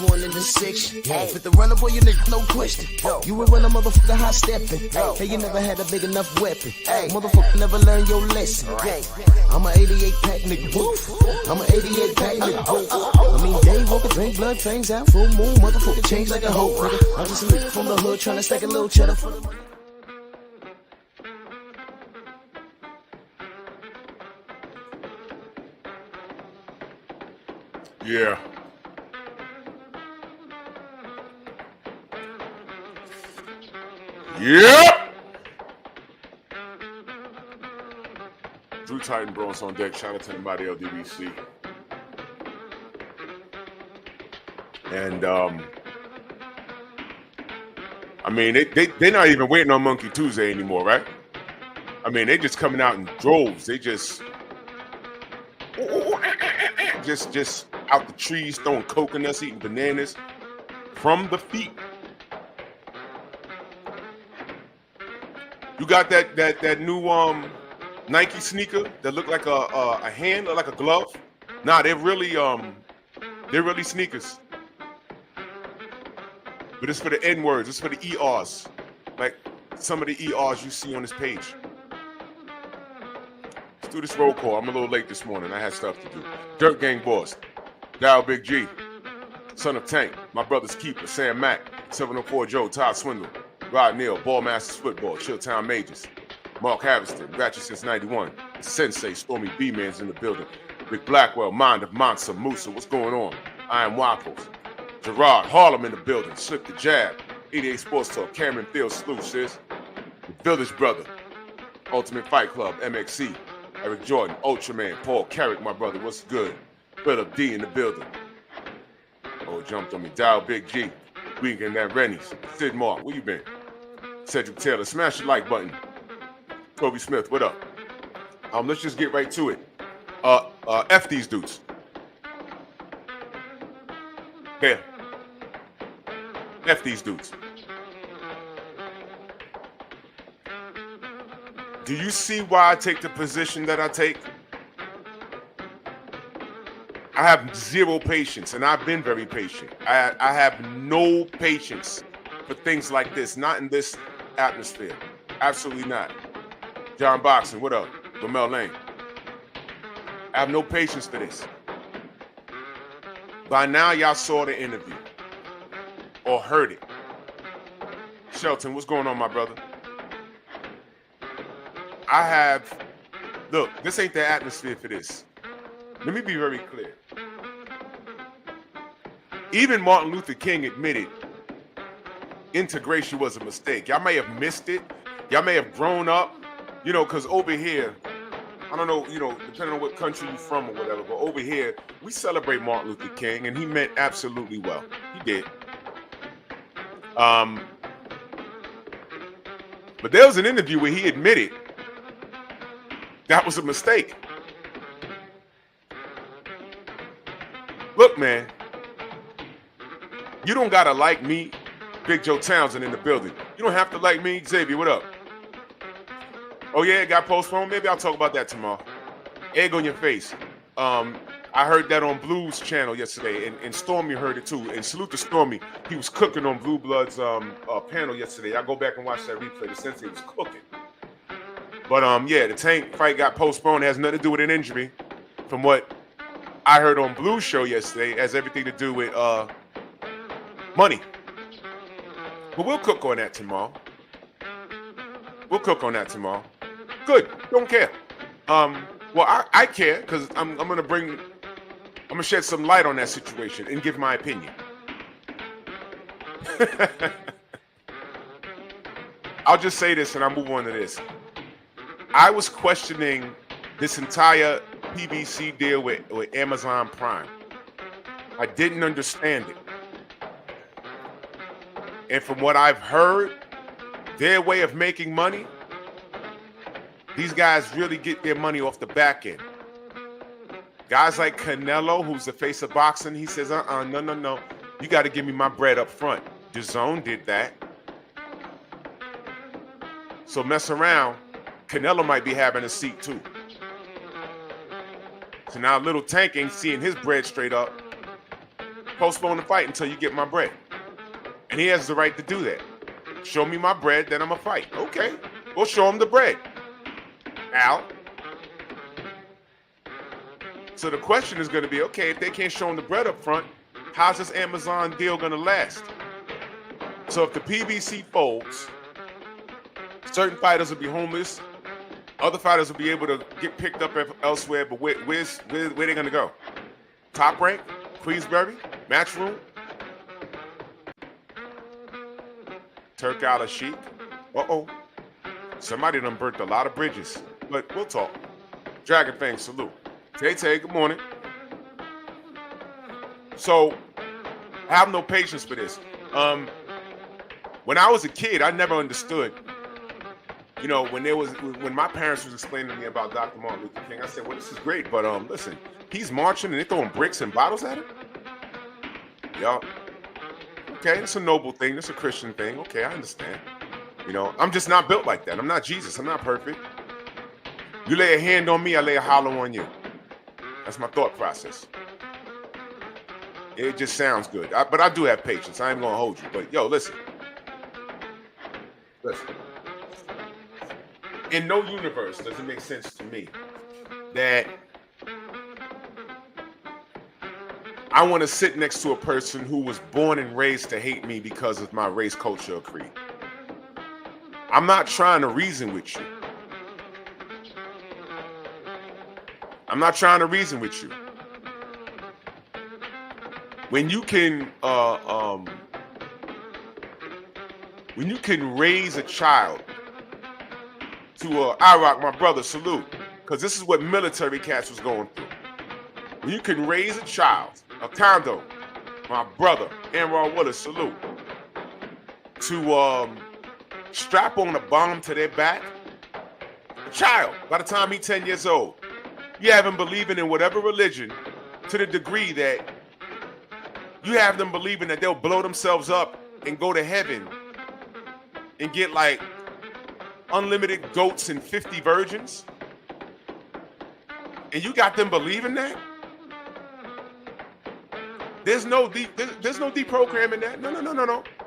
1 in the 6. With the runner, boy, you nigga, no question. You will run a motherfucker high stepping. Hey, you never had a big enough weapon. Motherfucker never learned your lesson. I'm a 88 pack nigga. I'm a 88 pack nigga. I mean, day walker, drink blood, fangs out, full moon, motherfucker change like a hoe, nigga. I'm just a nigga from the hood trying to stack a little cheddar for the money. Yeah. Yep. Drew Titan Bronx on deck. Shout out to anybody LDBC. And I mean, they're not even waiting on Monkey Tuesday anymore, right? I mean, they just coming out in droves. They just out the trees, throwing coconuts, eating bananas from the feet. You got that new Nike sneaker that look like a hand or like a glove. Nah, they're really sneakers. But it's for the N words. It's for the ERs, like some of the ERs you see on this page. Let's do this roll call. I'm a little late this morning. I had stuff to do. Dirt Gang Boss, Dial Big G, Son of Tank, my brother's keeper, Sam Mack, 704 Joe, Todd Swindle, Rod Neal, Ball Masters Football, Chilltown Majors, Mark Haviston, Ratchet since 91, the Sensei, Stormy B-Man's in the building, Rick Blackwell, Mind of Mansa, Musa, what's going on? Iron Waffles, Gerard, Harlem in the building, Slip the Jab, 88 Sports Talk, Cameron Field, Salute, sis, the Village Brother, Ultimate Fight Club, MXC, Eric Jordan, Ultraman, Paul Carrick, my brother, what's good? Philip D in the building. Oh, jumped on me. Dial Big G. Weekend at Rennie's. Sid Mark, where you been? Cedric Taylor, smash the like button. Kobe Smith, what up? Let's just get right to it. F these dudes. Yeah. F these dudes. Do you see why I take the position that I take? I have zero patience, and I've been very patient. I have no patience for things like this, not in this atmosphere. Absolutely not. John Boxon, what up? Lamel Lane. I have no patience for this. By now, y'all saw the interview or heard it. Shelton, what's going on, my brother? Look, this ain't the atmosphere for this. Let me be very clear. Even Martin Luther King admitted integration was a mistake. Y'all may have missed it. Y'all may have grown up, because over here, I don't know, depending on what country you're from or whatever, but over here, we celebrate Martin Luther King, and he meant absolutely well. He did. But there was an interview where he admitted that was a mistake. Look, man, you don't gotta like me, Big Joe Townsend in the building. You don't have to like me. Xavier, what up? Oh yeah, it got postponed. Maybe I'll talk about that tomorrow. Egg on your face. I heard that on Blue's channel yesterday, and Stormy heard it too. And salute to Stormy. He was cooking on Blue Blood's panel yesterday. I go back and watch that replay. The Sensei was cooking. But yeah, the Tank fight got postponed. It has nothing to do with an injury. From what I heard on Blue's show yesterday, it has everything to do with money. But we'll cook on that tomorrow. Good. Don't care. Well, I care because I'm gonna shed some light on that situation and give my opinion. I'll just say this and I'll move on to this. I was questioning this entire PBC deal with Amazon Prime. I didn't understand it. And from what I've heard, their way of making money, these guys really get their money off the back end. Guys like Canelo, who's the face of boxing, he says, no. You got to give me my bread up front. DAZN did that. So mess around, Canelo might be having a seat too. So now Little Tank ain't seeing his bread straight up. postpone the fight until you get my bread. And he has the right to do that. Show me my bread, then I'm going to fight. Okay, we'll show him the bread. Al. So the question is going to be, okay, if they can't show him the bread up front, how's this Amazon deal going to last? So if the PBC folds, certain fighters will be homeless. Other fighters will be able to get picked up elsewhere, but where they going to go? Top Rank? Queensberry? Matchroom? Turk Al Sheik? Uh-oh. Somebody done burnt a lot of bridges, but we'll talk. Dragon Fang, salute. Tay, good morning. So, I have no patience for this. When I was a kid, I never understood. You know, when my parents was explaining to me about Dr. Martin Luther King, I said, well, this is great, but listen, he's marching and they're throwing bricks and bottles at him? Yeah. Okay, it's a noble thing. It's a Christian thing. Okay, I understand. You know, I'm just not built like that. I'm not Jesus. I'm not perfect. You lay a hand on me, I lay a hollow on you. That's my thought process. It just sounds good. But I do have patience. I ain't going to hold you. But, yo, listen. Listen. In no universe does it make sense to me that I want to sit next to a person who was born and raised to hate me because of my race, culture, or creed. I'm not trying to reason with you. I'm not trying to reason with you. When you can raise a child to Iraq, my brother, salute, because this is what military cats was going through. When you can raise a child, a condo, my brother, Anwar Willis, salute, to strap on a bomb to their back, a child, by the time he's 10 years old, you have him believing in whatever religion to the degree that you have them believing that they'll blow themselves up and go to heaven and get like unlimited goats and 50 virgins. And you got them believing that? There's no deprogramming that.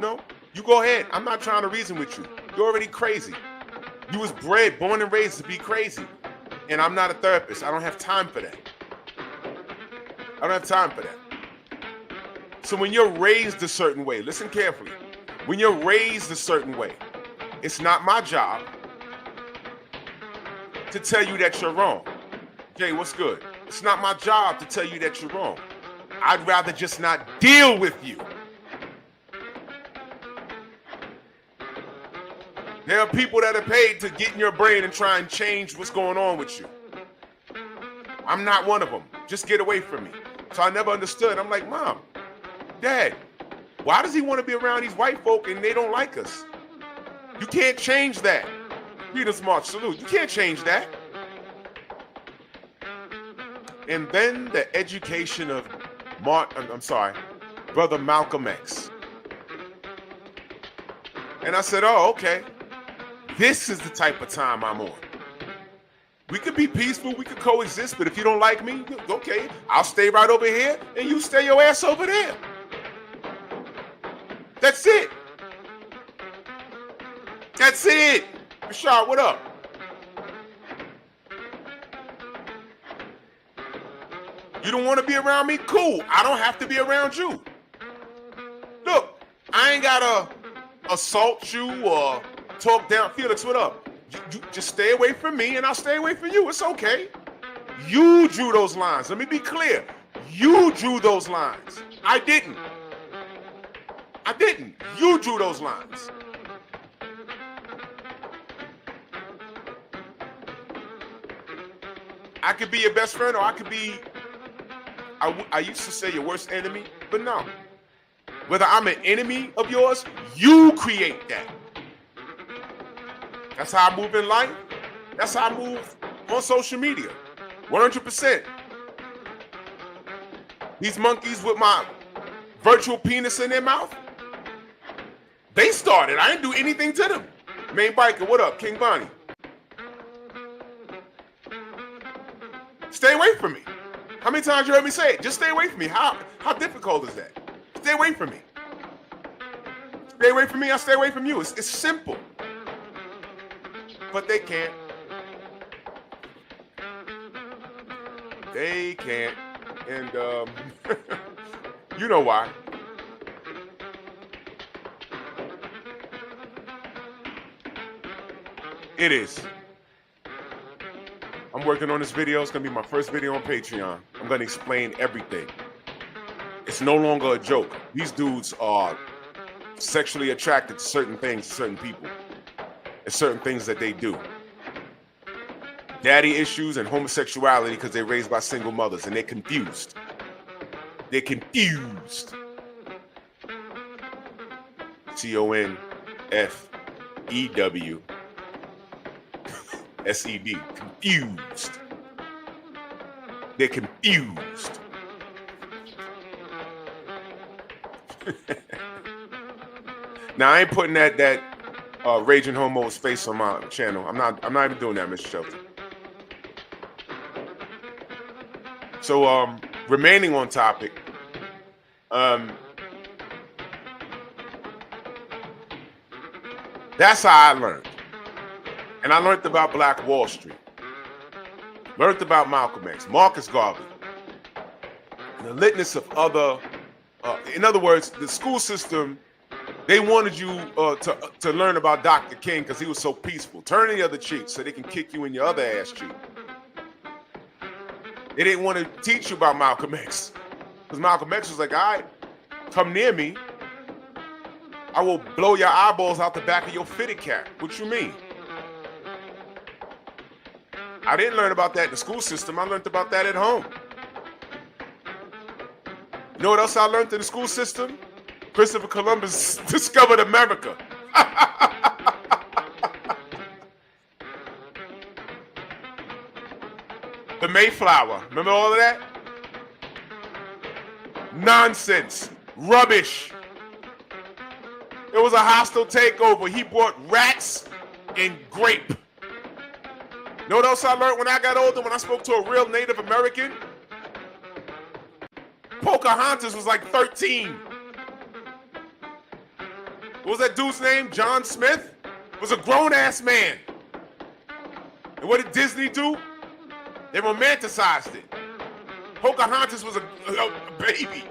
No. You go ahead. I'm not trying to reason with you. You're already crazy. You was born and raised to be crazy. And I'm not a therapist. I don't have time for that. So when you're raised a certain way, listen carefully. When you're raised a certain way, it's not my job to tell you that you're wrong. Jay, what's good? It's not my job to tell you that you're wrong. I'd rather just not deal with you. There are people that are paid to get in your brain and try and change what's going on with you. I'm not one of them. Just get away from me. So I never understood. I'm like, Mom, Dad, why does he want to be around these white folk and they don't like us? You can't change that. Freedom's March, salute. You can't change that. And then the education of Brother Malcolm X. And I said, oh, okay. This is the type of time I'm on. We could be peaceful, we could coexist, but if you don't like me, okay, I'll stay right over here and you stay your ass over there. That's it. That's it. Rashad, what up? You don't want to be around me? Cool. I don't have to be around you. Look, I ain't got to assault you or talk down. Felix, what up? You just stay away from me and I'll stay away from you. It's okay. You drew those lines. Let me be clear. You drew those lines. I didn't. You drew those lines. I could be your best friend, or I could be, I used to say your worst enemy, but no. Whether I'm an enemy of yours, you create that. That's how I move in life. That's how I move on social media. 100%. These monkeys with my virtual penis in their mouth, they started. I didn't do anything to them. Main Biker, what up? King Bonnie. Stay away from me. How many times you heard me say it? Just stay away from me. How difficult is that? Stay away from me. Stay away from me, I stay away from you. It's simple. But they can't. They can't. And you know why. It is. I'm working on this video. It's going to be my first video on Patreon. I'm going to explain everything. It's no longer a joke. These dudes are sexually attracted to certain things, certain people, and certain things that they do. Daddy issues and homosexuality because they're raised by single mothers, and they're confused. They're confused. CONFEWSED. Confused. They're confused. Now I ain't putting that raging homo's face on my channel. I'm not even doing that, Mr. Shelton. So remaining on topic, that's how I learned. And I learned about Black Wall Street. Learned about Malcolm X, Marcus Garvey, and the litness of other. In other words, the school system, they wanted you to learn about Dr. King because he was so peaceful. Turn the other cheek so they can kick you in your other ass cheek. They didn't want to teach you about Malcolm X because Malcolm X was like, all right, come near me. I will blow your eyeballs out the back of your fitted cap. What you mean? I didn't learn about that in the school system. I learned about that at home. You know what else I learned in the school system? Christopher Columbus discovered America. The Mayflower. Remember all of that? Nonsense. Rubbish. It was a hostile takeover. He brought rats and grape. You know what else I learned when I got older, when I spoke to a real Native American? Pocahontas was like 13. What was that dude's name? John Smith? Was a grown-ass man. And what did Disney do? They romanticized it. Pocahontas was a baby.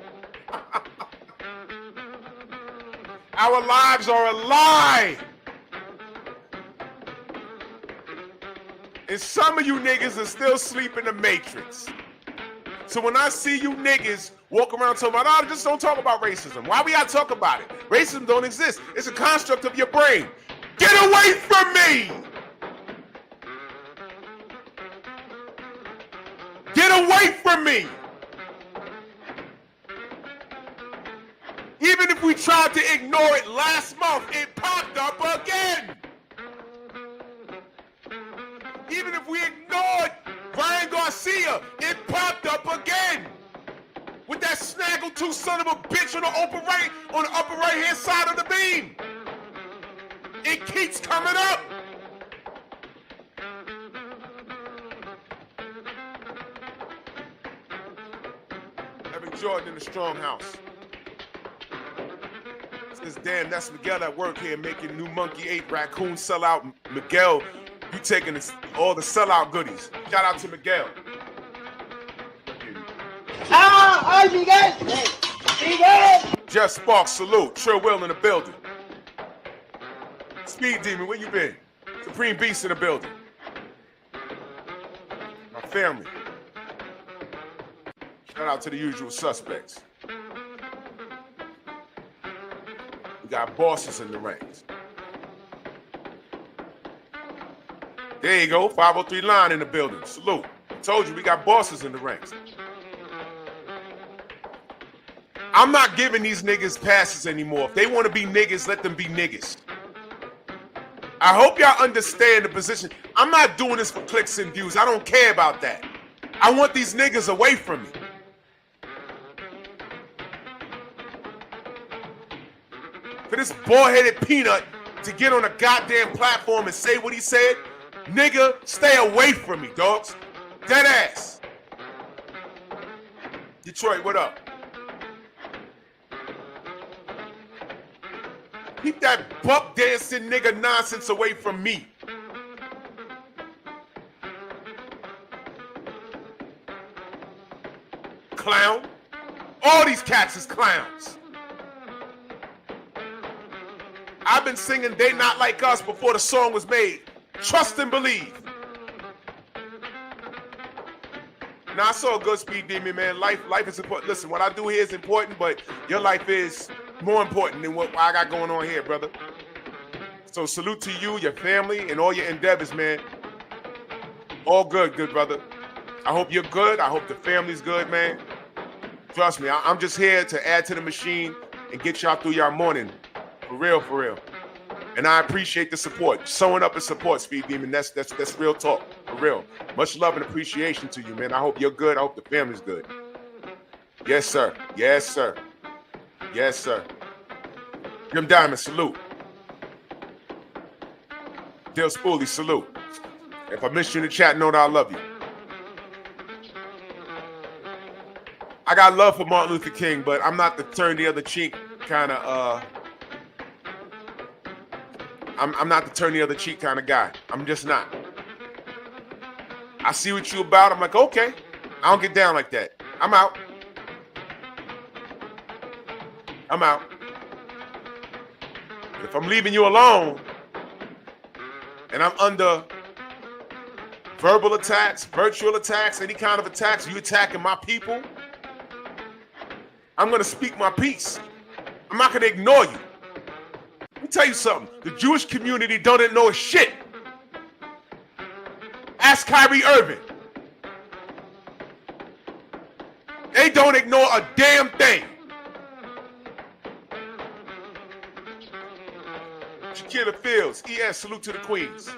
Our lives are a lie. And some of you niggas are still sleeping in the Matrix. So when I see you niggas walk around talking about, oh, just don't talk about racism. Why we gotta talk about it? Racism don't exist. It's a construct of your brain. Get away from me! Get away from me! Even if we tried to ignore it last month, it popped up again! Even if we ignored Ryan Garcia, it popped up again! With that snaggletooth son of a bitch on the upper right hand side of the beam. It keeps coming up. Evan Jordan in the Strong House. Says, damn, that's Miguel at work here making new Monkey 8 raccoon sellout. Miguel, you taking all the sellout goodies. Shout out to Miguel. ¡Ay, Miguel! ¡Miguel! Jeff Sparks, salute. Trill Will in the building. Speed Demon, where you been? Supreme Beast in the building. My family. Shout out to the usual suspects. We got bosses in the ranks. There you go, 503 line in the building. Salute. Told you we got bosses in the ranks. I'm not giving these niggas passes anymore. If they want to be niggas, let them be niggas. I hope y'all understand the position. I'm not doing this for clicks and views. I don't care about that. I want these niggas away from me. For this bald-headed peanut to get on a goddamn platform and say what he said, nigga, stay away from me, dogs. Dead ass. Detroit, what up? Keep that buck dancing nigga nonsense away from me. Clown. All these cats is clowns. I've been singing They Not Like Us before the song was made. Trust and believe. Now, I saw a good Speed Demon, man. Life is important. Listen, what I do here is important, but your life is more important than what I got going on here, brother. So salute to you, your family, and all your endeavors, man. All good, good brother. I hope you're good. I hope the family's good, man. Trust me, I'm just here to add to the machine and get y'all through y'all morning. For real, for real. And I appreciate the support. Showing up and support, Speed Demon. That's real talk. For real. Much love and appreciation to you, man. I hope you're good. I hope the family's good. Yes, sir. Yes, sir. Yes, sir. Jim Diamond, salute. Dale Spoolie, salute. If I missed you in the chat, know that I love you. I got love for Martin Luther King, but I'm not the turn the other cheek kind of, I'm not the turn the other cheek kind of guy. I'm just not. I see what you about. I'm like, okay. I don't get down like that. I'm out. I'm out. If I'm leaving you alone and I'm under verbal attacks, virtual attacks, any kind of attacks, you attacking my people, I'm going to speak my piece. I'm not going to ignore you. Let me tell you something. The Jewish community don't ignore shit. Ask Kyrie Irving. They don't ignore a damn thing. Shakira Fields, ES, salute to the Queens.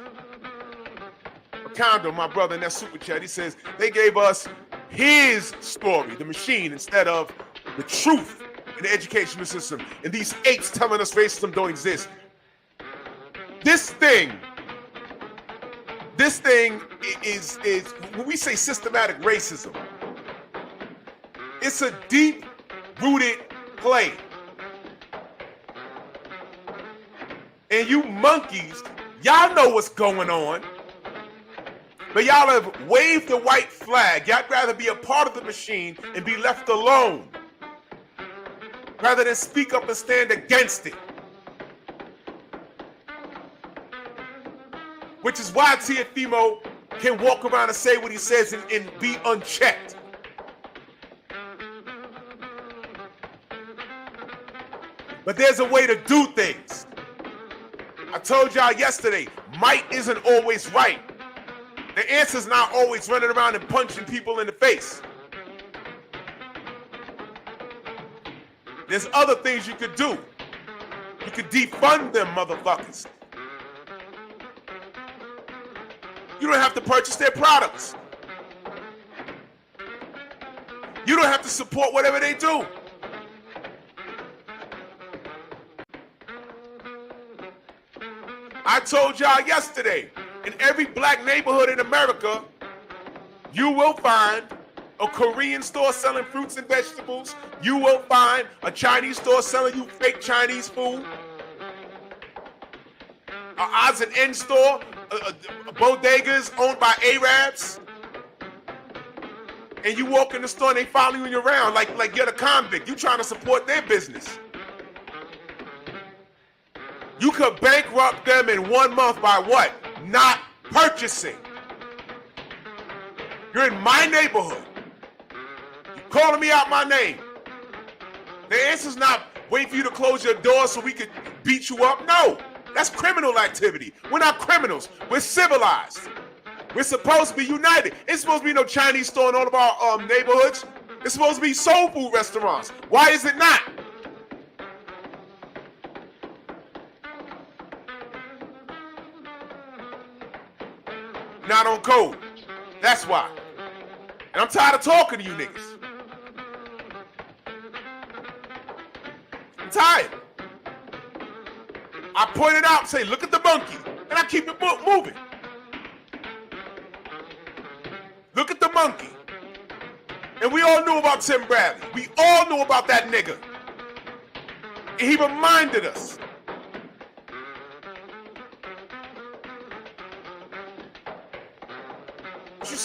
Macondo, my brother in that super chat, he says, they gave us his story, the machine, instead of the truth in the educational system. And these apes telling us racism don't exist. This thing is when we say systematic racism, it's a deep-rooted play. And you monkeys, y'all know what's going on. But y'all have waved the white flag. Y'all rather be a part of the machine and be left alone rather than speak up and stand against it. Which is why Tiafimo can walk around and say what he says and be unchecked. But there's a way to do things. I told y'all yesterday, might isn't always right. The answer's not always running around and punching people in the face. There's other things you could do. You could defund them motherfuckers. You don't have to purchase their products. You don't have to support whatever they do. I told y'all yesterday, in every black neighborhood in America, you will find a Korean store selling fruits and vegetables. You will find a Chinese store selling you fake Chinese food. A odds and ends store, bodegas owned by Arabs. And you walk in the store and they follow you around like you're the convict. You trying to support their business. You could bankrupt them in 1 month by what? Not purchasing. You're in my neighborhood. You're calling me out my name. The answer's not wait for you to close your door so we could beat you up. No, that's criminal activity. We're not criminals. We're civilized. We're supposed to be united. It's supposed to be no Chinese store in all of our neighborhoods. It's supposed to be soul food restaurants. Why is it not? Not on code. That's why. And I'm tired of talking to you niggas. I'm tired. I point it out, say, look at the monkey, and I keep it moving. Look at the monkey. And we all knew about Tim Bradley. We all knew about that nigga. And he reminded us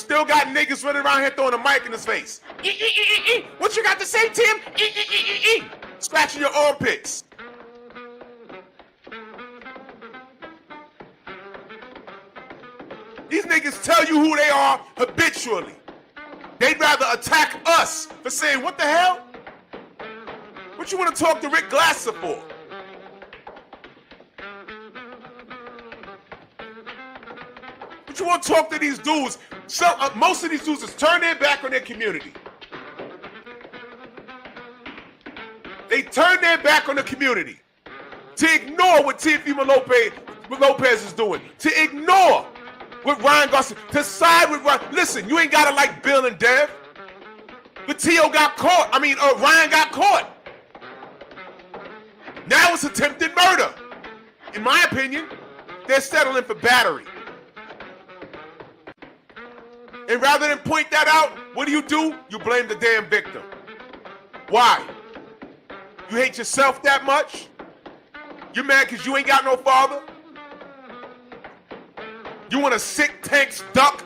still got niggas running around here throwing a mic in his face. What you got to say, Tim? Scratching your armpits. These niggas tell you who they are habitually. They'd rather attack us for saying, what the hell? What you want to talk to Rick Glasser for? What you want to talk to these dudes? Most of these dudes has turned their back on their community. They turned their back on the community to ignore what Teofimo Lopez is doing, to ignore what Ryan Garcia, to side with Ryan. Listen, you ain't gotta like Bill and Dev, but Ryan got caught. Now it's attempted murder. In my opinion, they're settling for battery. And rather than point that out, what do? You blame the damn victim. Why? You hate yourself that much? You mad because you ain't got no father? You want a sick tank's duck?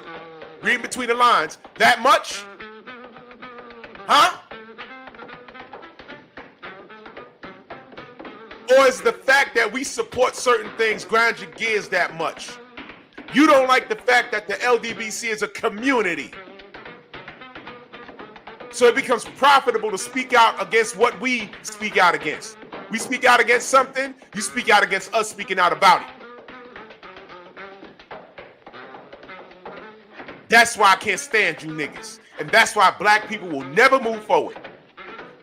Reading between the lines. That much? Huh? Or is the fact that we support certain things grind your gears that much? You don't like the fact that the LDBC is a community. So it becomes profitable to speak out against what we speak out against. We speak out against something, you speak out against us speaking out about it. That's why I can't stand you niggas. And that's why black people will never move forward.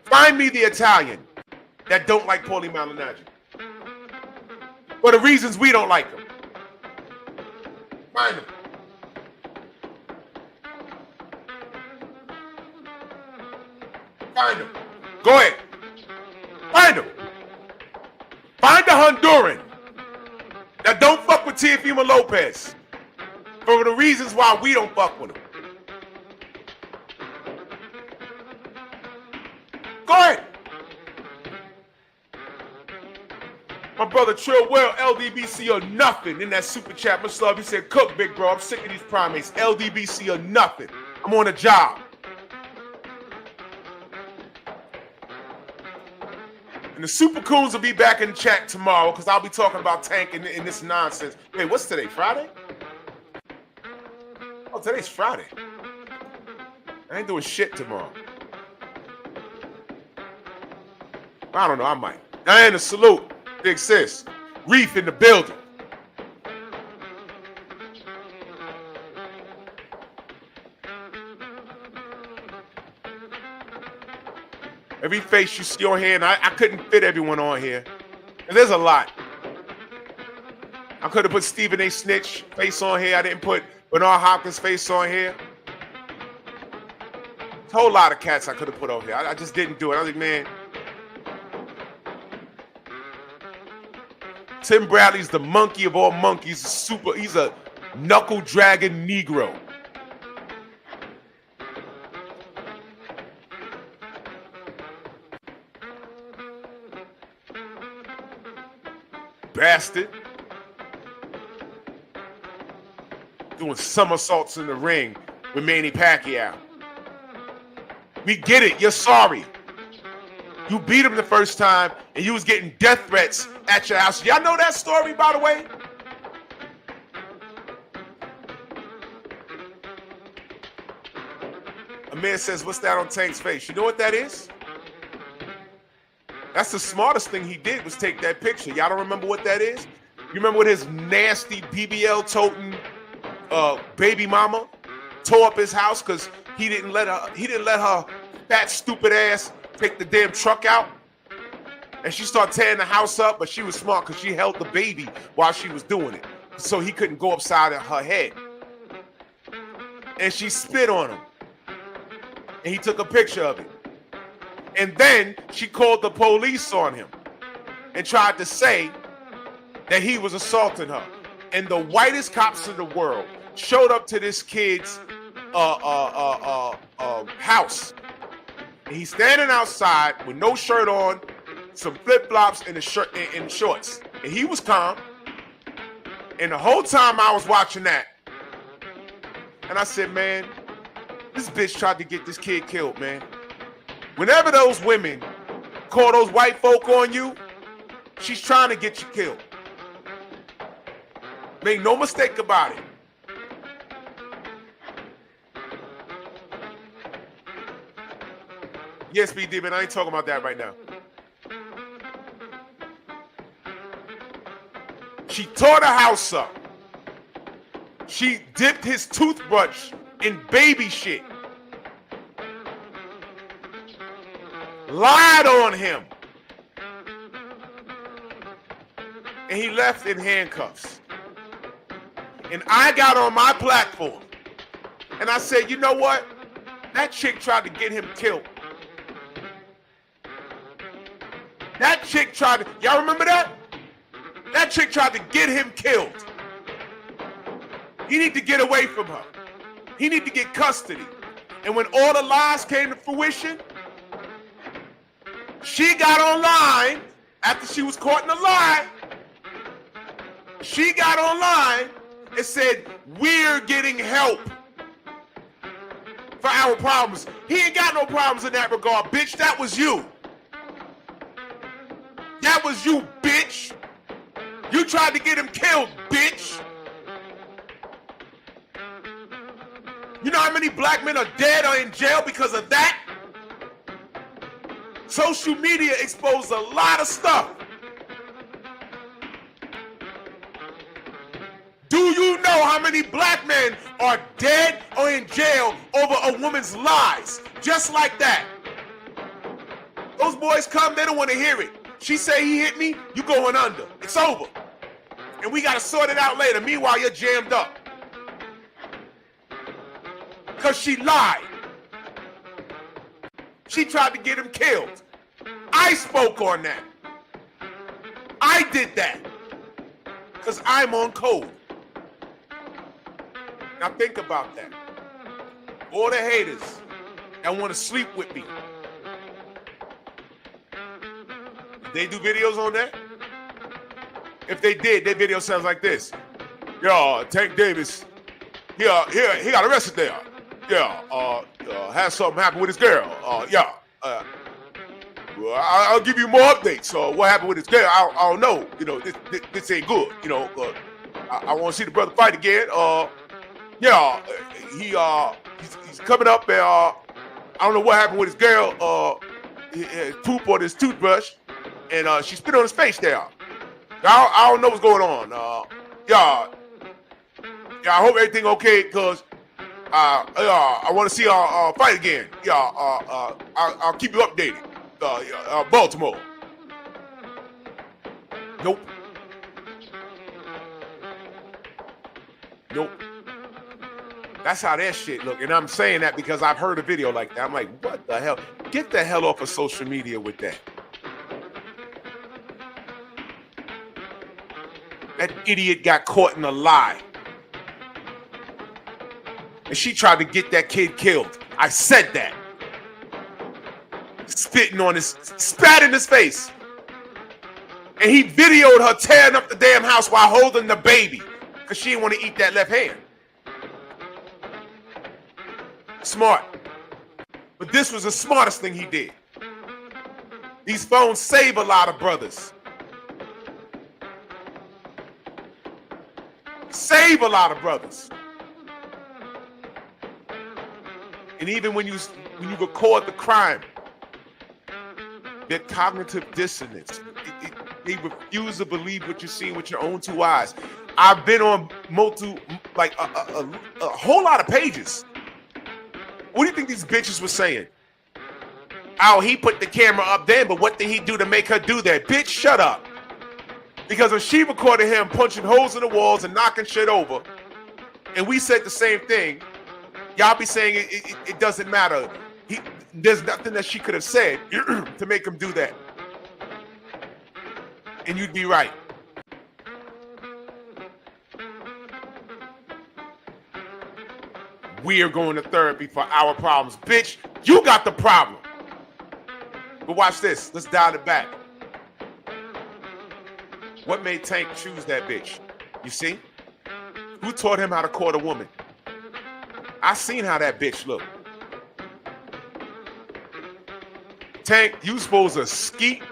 Find me the Italian that don't like Paulie Malignaggi. For the reasons we don't like him. Find him. Find him. Go ahead. Find him. Find a Honduran that don't fuck with Teofimo Lopez for the reasons why we don't fuck with him. Go ahead. My brother Trill Well, LDBC or nothing in that super chat. Much love. He said, cook, big bro. I'm sick of these primates. LDBC or nothing. I'm on a job. And the Super Coons will be back in the chat tomorrow because I'll be talking about Tank and this nonsense. Hey, what's today? Friday? Oh, today's Friday. I ain't doing shit tomorrow. I don't know. I might. And a salute. Big sis. Reef in the building. Every face you see on here, and I couldn't fit everyone on here. And there's a lot. I could have put Stephen A. Snitch face on here. I didn't put Bernard Hopkins face on here. A whole lot of cats I could have put on here. I just didn't do it. I was like, man. Tim Bradley's the monkey of all monkeys. He's a knuckle dragging Negro. Bastard. Doing somersaults in the ring with Manny Pacquiao. We get it. You're sorry. You beat him the first time and you was getting death threats at your house. Y'all know that story, by the way? A man says, what's that on Tank's face? You know what that is? That's the smartest thing he did was take that picture. Y'all don't remember what that is? You remember when his nasty BBL toting baby mama tore up his house because he didn't let her fat stupid ass take the damn truck out? And she started tearing the house up, but she was smart because she held the baby while she was doing it. So he couldn't go upside of her head. And she spit on him. And he took a picture of it. And then she called the police on him and tried to say that he was assaulting her. And the whitest cops in the world showed up to this kid's house. And he's standing outside with no shirt on, some flip-flops and a shirt and shorts. And he was calm. And the whole time I was watching that, And I said, man, this bitch tried to get this kid killed, man. Whenever those women call those white folk on you, she's trying to get you killed. Make no mistake about it. Yes, BD, but I ain't talking about that right now. She tore the house up. She dipped his toothbrush in baby shit. Lied on him. And he left in handcuffs. And I got on my platform. And I said, you know what? That chick tried to get him killed. That chick tried to, y'all remember that? That chick tried to get him killed. He need to get away from her. He need to get custody. And when all the lies came to fruition, she got online after she was caught in a lie. She got online and said, we're getting help for our problems. He ain't got no problems in that regard, bitch. That was you. That was you, bitch. You tried to get him killed, bitch. You know how many black men are dead or in jail because of that? Social media exposed a lot of stuff. Do you know how many black men are dead or in jail over a woman's lies? Just like that. Those boys come, they don't want to hear it. She say he hit me, you going under. It's over. And we got to sort it out later. Meanwhile, you're jammed up. Because she lied. She tried to get him killed. I spoke on that. I did that. Because I'm on code. Now think about that. All the haters that want to sleep with me. They do videos on that? If they did, their video sounds like this. Yeah, Tank Davis. He got arrested there. Yeah, had something happen with his girl. I'll give you more updates. What happened with his girl? I don't know. You know, this ain't good. You know, I want to see the brother fight again. He's coming up and I don't know what happened with his girl. He poop on his toothbrush, and she spit on his face there. I don't know what's going on. I hope everything okay, cause I want to see our fight again. I'll keep you updated. Baltimore. Nope. That's how that shit look. And I'm saying that because I've heard a video like that. I'm like, what the hell? Get the hell off of social media with that. That idiot got caught in a lie. And she tried to get that kid killed. I said that. Spat in his face. And he videoed her tearing up the damn house while holding the baby. Because she didn't want to eat that left hand. Smart. But this was the smartest thing he did. These phones save a lot of brothers. Save a lot of brothers. And even when you record the crime, their cognitive dissonance, they refuse to believe what you're seeing with your own two eyes. I've been on a whole lot of pages. What do you think these bitches were saying? Oh, he put the camera up then, but what did he do to make her do that? Bitch, shut up. Because if she recorded him punching holes in the walls and knocking shit over, and we said the same thing, y'all be saying it doesn't matter. There's nothing that she could have said to make him do that. And you'd be right. We are going to therapy for our problems. Bitch, you got the problem. But watch this. Let's dial it back. What made Tank choose that bitch? You see? Who taught him how to court a woman? I seen how that bitch looked. Tank, you supposed to skeet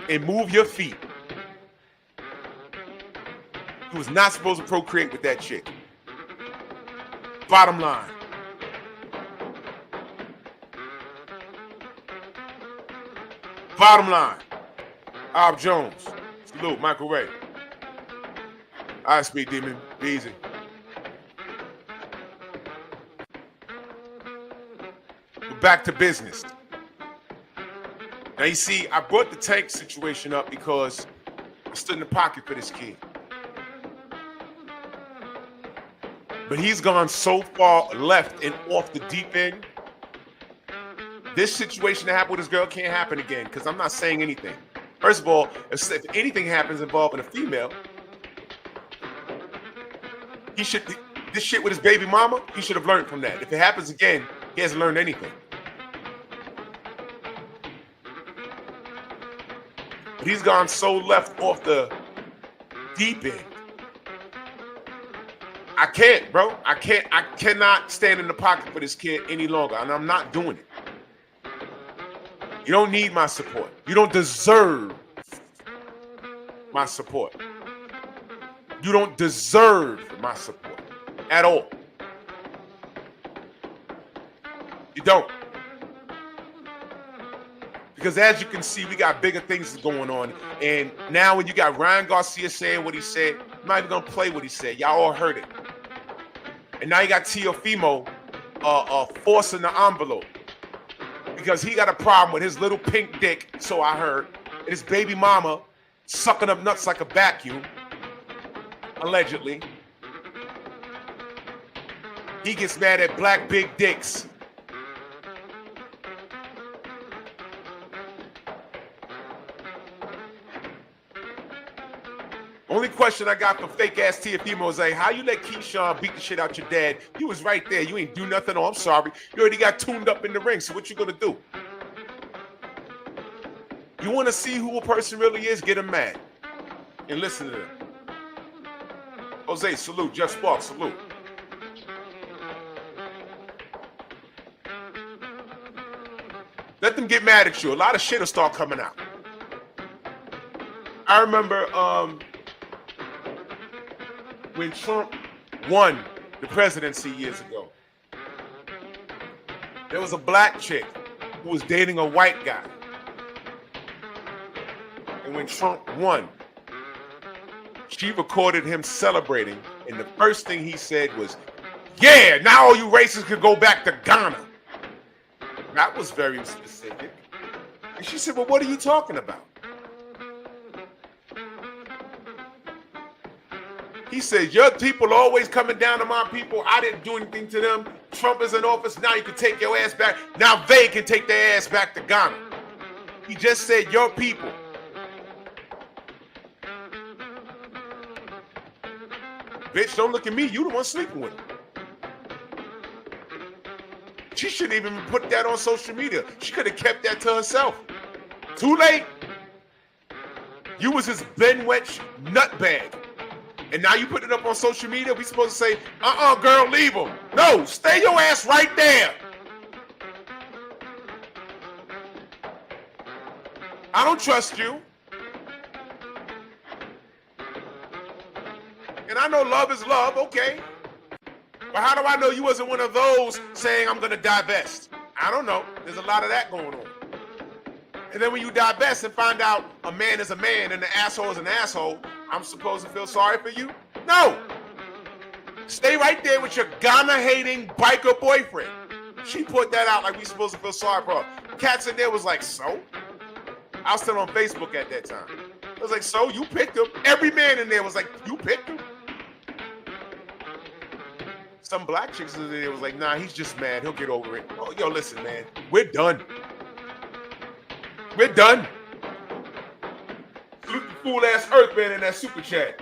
and move your feet. You was not supposed to procreate with that chick. Bottom line. Bottom line. Ob Jones. Salute, Michael Ray. I speak demon. Be easy. We're back to business. Now you see, I brought the Tank situation up because I stood in the pocket for this kid. But he's gone so far left and off the deep end. This situation that happened with this girl can't happen again because I'm not saying anything. First of all, if anything happens involving a female, this shit with his baby mama, he should have learned from that. If it happens again, he hasn't learned anything. But he's gone so left off the deep end. I can't, bro. I cannot stand in the pocket for this kid any longer, and I'm not doing it. You don't need my support. You don't deserve my support. You don't deserve my support at all. You don't. Because as you can see, we got bigger things going on. And now when you got Ryan Garcia saying what he said, I'm not even going to play what he said. Y'all all heard it. And now you got Teofimo forcing the envelope. Because he got a problem with his little pink dick, so I heard, and his baby mama sucking up nuts like a vacuum, allegedly. He gets mad at black big dicks. Only question I got from fake ass Teofimo is like, how you let Keyshawn beat the shit out your dad? You was right there. You ain't do nothing. Oh, I'm sorry. You already got tuned up in the ring. So what you gonna do? You want to see who a person really is? Get him mad and listen to them. Jose, salute. Jeff Sparks, salute. Let them get mad at you. A lot of shit will start coming out. I remember when Trump won the presidency years ago, there was a black chick who was dating a white guy. And when Trump won, she recorded him celebrating, and the first thing he said was, yeah, now all you racists could go back to Ghana. That was very specific. And she said, well, what are you talking about? He said, your people are always coming down to my people. I didn't do anything to them. Trump is in office. Now you can take your ass back. Now they can take their ass back to Ghana. He just said, your people. Bitch, don't look at me. You the one sleeping with him. She shouldn't even put that on social media. She could have kept that to herself. Too late. You was his Ben Wench nutbag. And now you put it up on social media. We supposed to say, girl, leave him. No, stay your ass right there. I don't trust you. And I know love is love, okay. But how do I know you wasn't one of those saying, I'm going to divest? I don't know. There's a lot of that going on. And then when you divest and find out a man is a man and an asshole is an asshole, I'm supposed to feel sorry for you? No. Stay right there with your Ghana-hating biker boyfriend. She put that out like we supposed to feel sorry for her. Cats in there was like, so? I was still on Facebook at that time. I was like, so? You picked him? Every man in there was like, you picked him? Some black chicks in there was like, nah, he's just mad. He'll get over it. Oh, yo, listen, man. We're done. We're done. Salute the fool-ass Earthman in that super chat.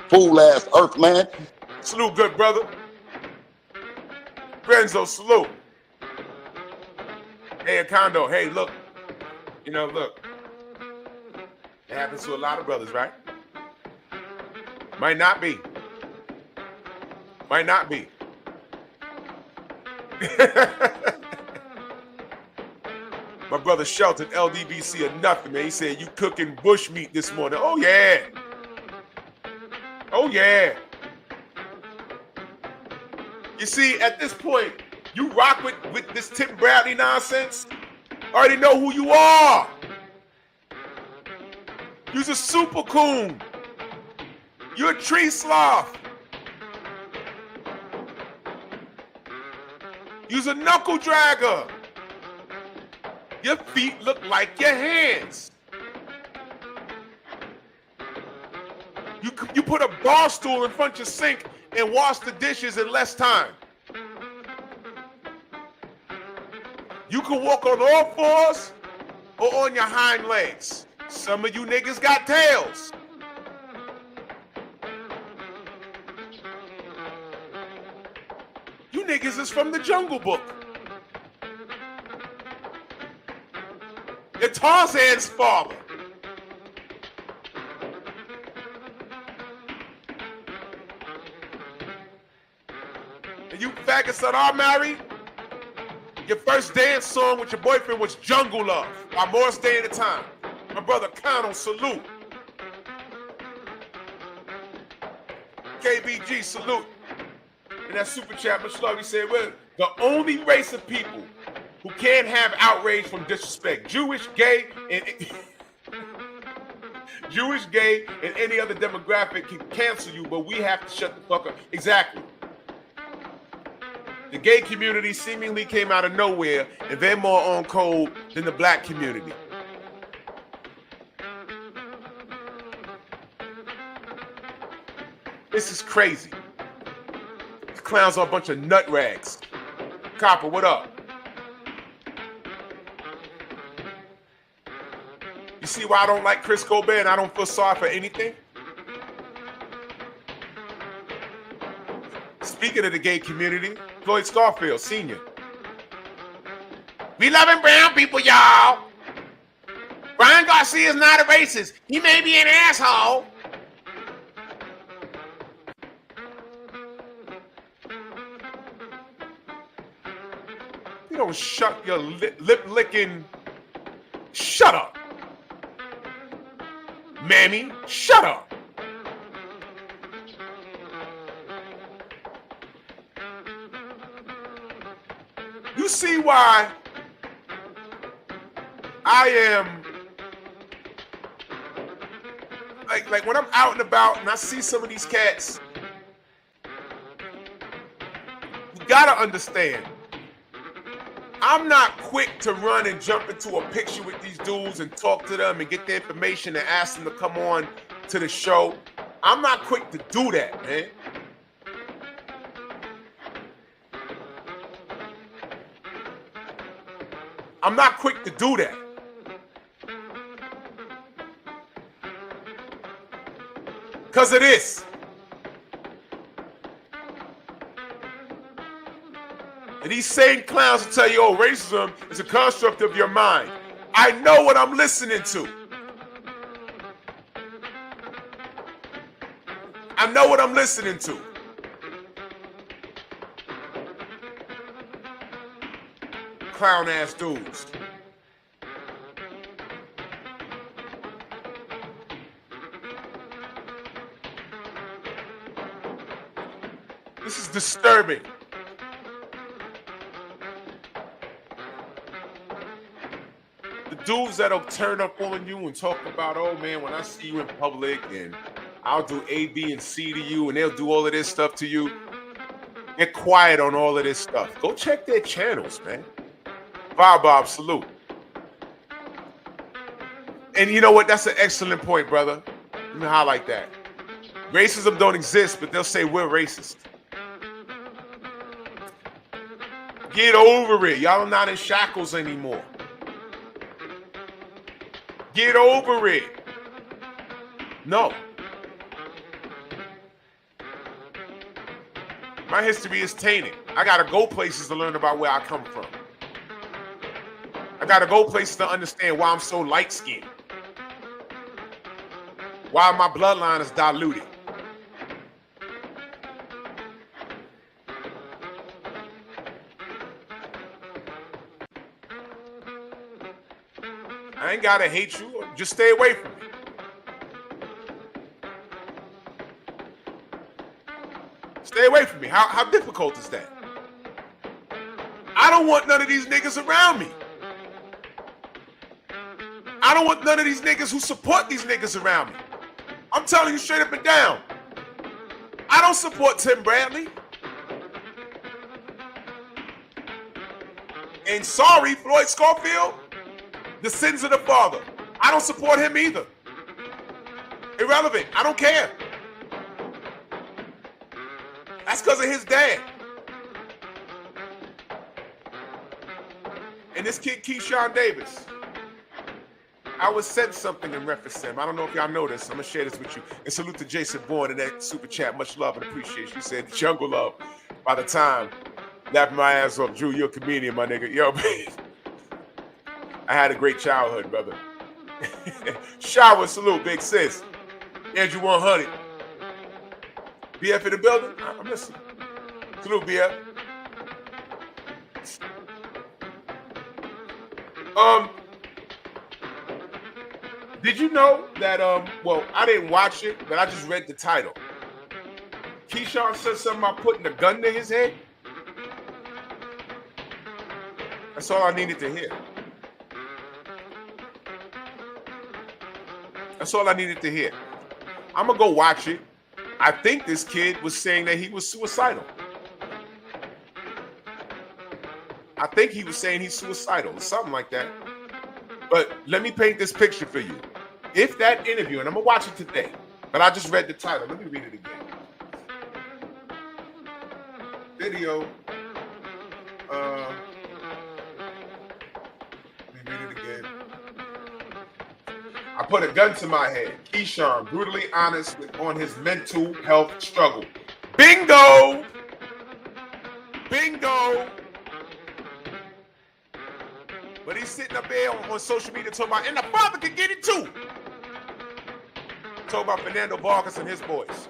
Fool-ass Earthman. Salute, good brother. Renzo, salute. Hey, Acondo, hey, look. You know, look. It happens to a lot of brothers, right? Might not be. Might not be. My brother Shelton, LDBC or nothing, man. He said, you cooking bush meat this morning. Oh, yeah. Oh, yeah. You see, at this point, you rock with this Tim Bradley nonsense. I already know who you are. You're a super coon. You're a tree sloth. You're a knuckle dragger. Your feet look like your hands. You put a bar stool in front of your sink and wash the dishes in less time. You can walk on all fours or on your hind legs. Some of you niggas got tails. You niggas is from the Jungle Book. You're Tarzan's father. And you faggots that are married, your first dance song with your boyfriend was Jungle Love by Morris Day at a Time. My brother Connell, salute. KBG, salute. In that super chat, Mr. Sluggy said, we're the only race of people who can't have outrage from disrespect. Jewish, gay, and any other demographic can cancel you, but we have to shut the fuck up. Exactly. The gay community seemingly came out of nowhere, and they're more on code than the black community. This is crazy. These clowns are a bunch of nut rags. Copper, what up? You see why I don't like Chris Colbert and I don't feel sorry for anything? Speaking of the gay community, Floyd Scarfield, Sr. We loving brown people, y'all. Brian Garcia is not a racist. He may be an asshole. You don't shut your lip licking. Shut up. Mammy, shut up. You see why I am like when I'm out and about and I see some of these cats, you gotta understand, I'm not quick to run and jump into a picture with these dudes and talk to them and get their information and ask them to come on to the show. I'm not quick to do that, man. I'm not quick to do that. Because of this. And these same clowns will tell you, oh, racism is a construct of your mind. I know what I'm listening to. I know what I'm listening to. Clown ass dudes. This is disturbing. The dudes that'll turn up on you and talk about, oh man, when I see you in public and I'll do A, B, and C to you and they'll do all of this stuff to you. Get quiet on all of this stuff. Go check their channels, man. Bob, salute. And you know what? That's an excellent point, brother. Let me highlight that. Racism don't exist, but they'll say we're racist. Get over it. Y'all are not in shackles anymore. Get over it. No. My history is tainted. I gotta go places to learn about where I come from. I gotta go places to understand why I'm so light-skinned. Why my bloodline is diluted. I ain't gotta hate you. Just stay away from me. Stay away from me. How difficult is that? I don't want none of these niggas around me. I don't want none of these niggas who support these niggas around me. I'm telling you straight up and down. I don't support Tim Bradley. And sorry, Floyd Schofield, the sins of the father. I don't support him either. Irrelevant. I don't care. That's because of his dad. And this kid, Keyshawn Davis. I was said something in reference to him. I don't know if y'all know this. I'm going to share this with you. And salute to Jason Bourne in that super chat. Much love and appreciation. You said jungle love. By the time, laughing my ass off. Drew, you're a comedian, my nigga. Yo, man. I had a great childhood, brother. Shower salute, big sis. Andrew 100. BF in the building? I'm listening. Salute, BF. Did you know that, well, I didn't watch it, but I just read the title. Keyshawn said something about putting a gun to his head? That's all I needed to hear. That's all I needed to hear. I'm going to go watch it. I think this kid was saying that he was suicidal. I think he was saying he's suicidal or something like that. But let me paint this picture for you. If that interview, and I'm going to watch it today, but I just read the title. Let me read it again. Video. Let me read it again. I put a gun to my head. Keyshawn, brutally honest on his mental health struggle. Bingo! Bingo! But he's sitting up there on social media talking about, and the father could get it too. Talking about Fernando Vargas and his boys.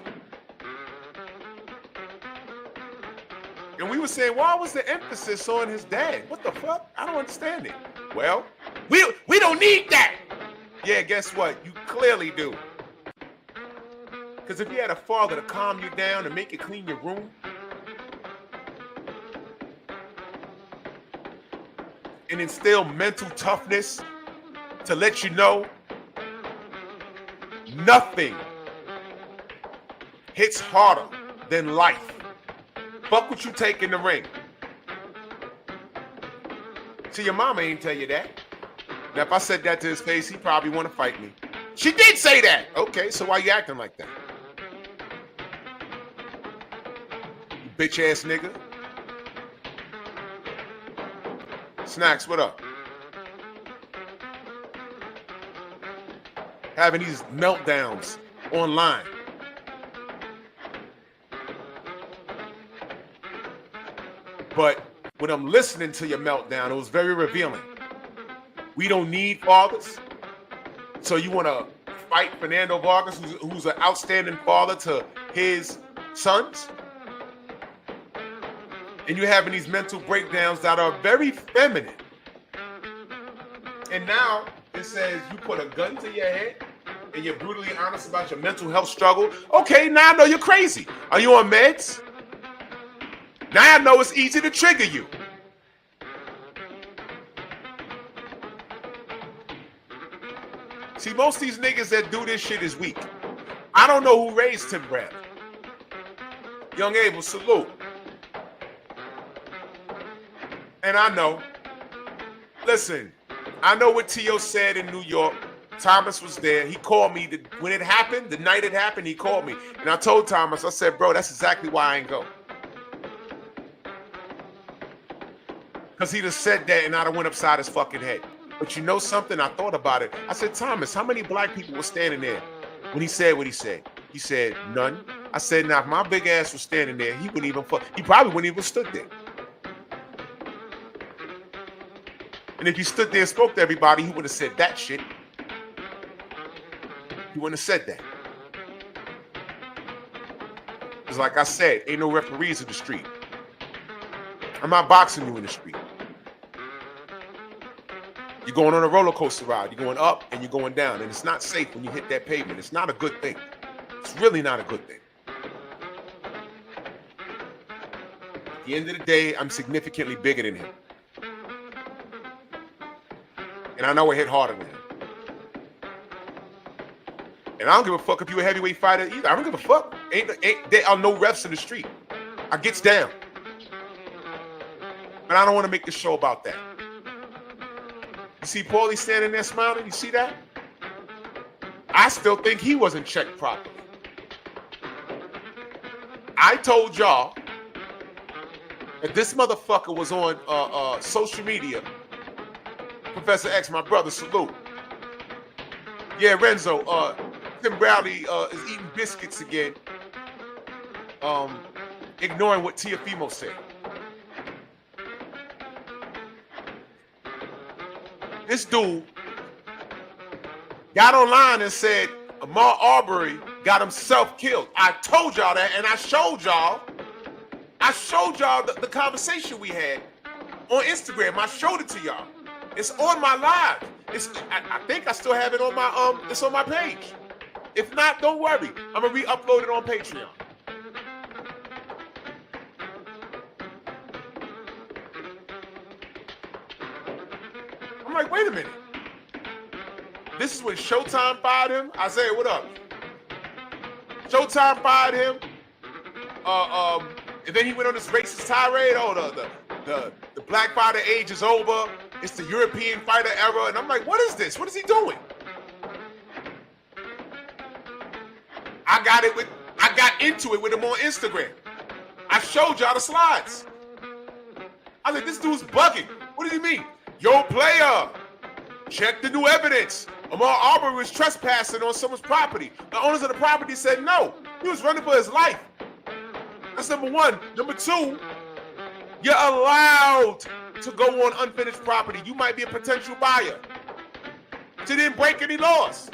And we were saying, why was the emphasis on his dad? What the fuck? I don't understand it. Well, we don't need that. Yeah, guess what? You clearly do. Because if you had a father to calm you down and make you clean your room, and instill mental toughness to let you know nothing hits harder than life. Fuck what you take in the ring. See, your mama ain't tell you that. Now, if I said that to his face, he'd probably want to fight me. She did say that. Okay, so why you acting like that? You bitch ass nigga. Snacks, what up? Having these meltdowns online. But when I'm listening to your meltdown, it was very revealing. We don't need fathers. So you want to fight Fernando Vargas, who's an outstanding father to his sons? And you're having these mental breakdowns that are very feminine. And now it says you put a gun to your head and you're brutally honest about your mental health struggle. Okay, now I know you're crazy. Are you on meds? Now I know it's easy to trigger you. See, most of these niggas that do this shit is weak. I don't know who raised Tim Bradley. Young Abel, salute. And I know. Listen, I know what T.O. said in New York. Thomas was there. He called me. When it happened, the night it happened, he called me. And I told Thomas, I said, bro, that's exactly why I ain't go. Because he'd have said that and I'd have went upside his fucking head. But you know something? I thought about it. I said, Thomas, how many black people were standing there when he said what he said? He said, none. I said, now, if my big ass was standing there, he wouldn't even fuck. He probably wouldn't even stood there. And if he stood there and spoke to everybody, he would have said that shit. He wouldn't have said that. Because like I said, ain't no referees in the street. I'm not boxing you in the street. You're going on a roller coaster ride. You're going up and you're going down. And it's not safe when you hit that pavement. It's not a good thing. It's really not a good thing. At the end of the day, I'm significantly bigger than him. And I know I hit harder than him. And I don't give a fuck if you're a heavyweight fighter either. I don't give a fuck. There are no refs in the street. I gets down. But I don't want to make the show about that. You see Paulie standing there smiling? You see that? I still think he wasn't checked properly. I told y'all that this motherfucker was on social media. Professor X, my brother, salute. Yeah, Renzo, Tim Bradley is eating biscuits again, ignoring what Teofimo said. This dude got online and said Ahmaud Arbery got himself killed. I told y'all that, and I showed y'all the conversation we had on Instagram. I showed it to y'all. It's on my live. I think I still have it on my it's on my page. If not, don't worry. I'm gonna re-upload it on Patreon. I'm like, wait a minute. This is when Showtime fired him. Isaiah, what up? Showtime fired him. And then he went on this racist tirade. Oh, the black fighter age is over. It's the European fighter era. And I'm like, what is this? What is he doing? I got into it with him on Instagram. I showed y'all the slides. I was like, this dude's bugging. What do you mean? Yo, player, check the new evidence. Ahmaud Arbery was trespassing on someone's property. The owners of the property said no. He was running for his life. That's number one. Number two, you're allowed to go on unfinished property. You might be a potential buyer. So didn't break any laws.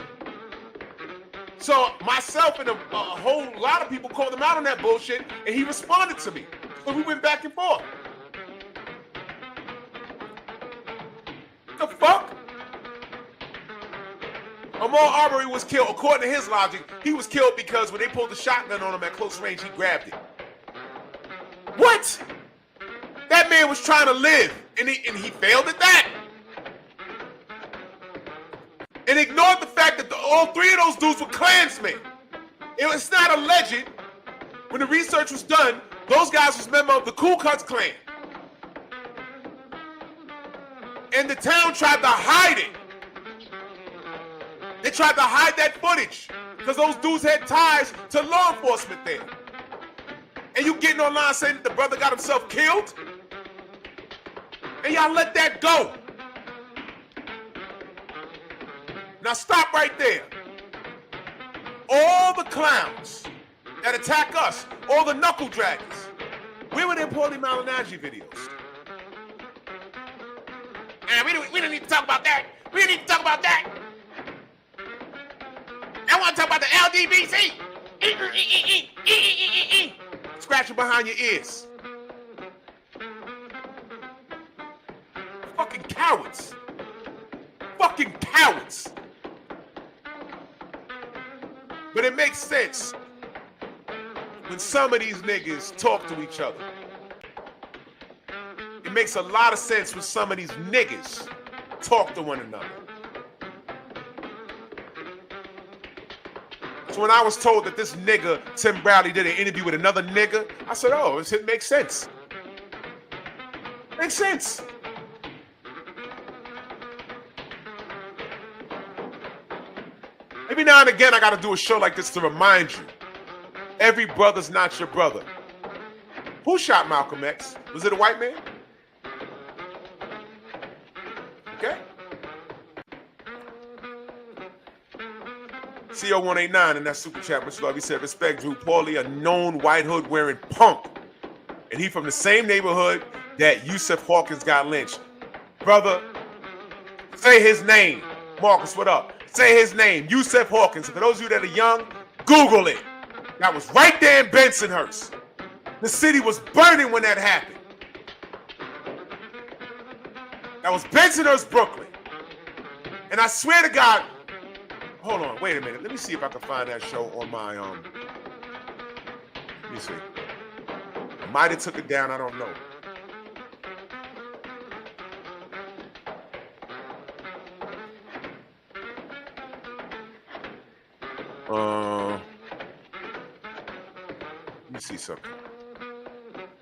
So myself and a whole lot of people called him out on that bullshit, and he responded to me. So we went back and forth. The fuck? Ahmaud Arbery was killed. According to his logic, he was killed because when they pulled the shotgun on him at close range, he grabbed it. What? That man was trying to live, and he failed at that. And ignored the fact that all three of those dudes were Klansmen. It's not alleged. When the research was done, those guys was members of the Ku Klux Klan. And the town tried to hide it. They tried to hide that footage because those dudes had ties to law enforcement there. And you getting online saying that the brother got himself killed? And y'all let that go. Now stop right there. All the clowns that attack us, all the knuckle draggers, where were their Paulie Malignaggi videos? And we don't need to talk about that. We don't need to talk about that. I want to talk about the LDBC. Scratching behind your ears. Fucking cowards. Fucking cowards. But it makes sense when some of these niggas talk to each other. It makes a lot of sense when some of these niggas talk to one another. So when I was told that this nigga, Tim Bradley, did an interview with another nigga, I said, oh, it makes sense. Makes sense. Every now and again, I got to do a show like this to remind you, every brother's not your brother. Who shot Malcolm X? Was it a white man? Okay. CO189 in that super chat, Mr. Love, he said, respect Drew Paulie, a known white hood wearing punk. And he from the same neighborhood that Yusuf Hawkins got lynched. Brother, say his name. Marcus, what up? Say his name, Yusuf Hawkins. For those of you that are young, Google it. That was right there in Bensonhurst. The city was burning when that happened. That was Bensonhurst, Brooklyn. And I swear to God, hold on, wait a minute. Let me see if I can find that show on my let me see. I might have took it down, I don't know. Let me see something.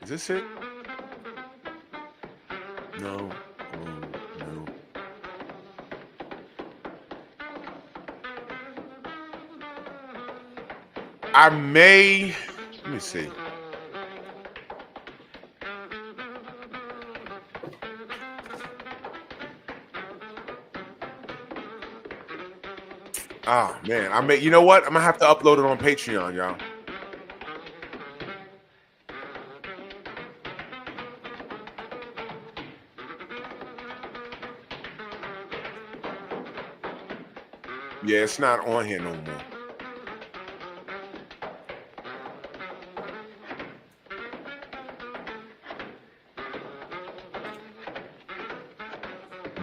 Is this it? No. No. I may, let me see. Ah, man, you know what? I'm gonna have to upload it on Patreon, y'all. Yeah, it's not on here no more.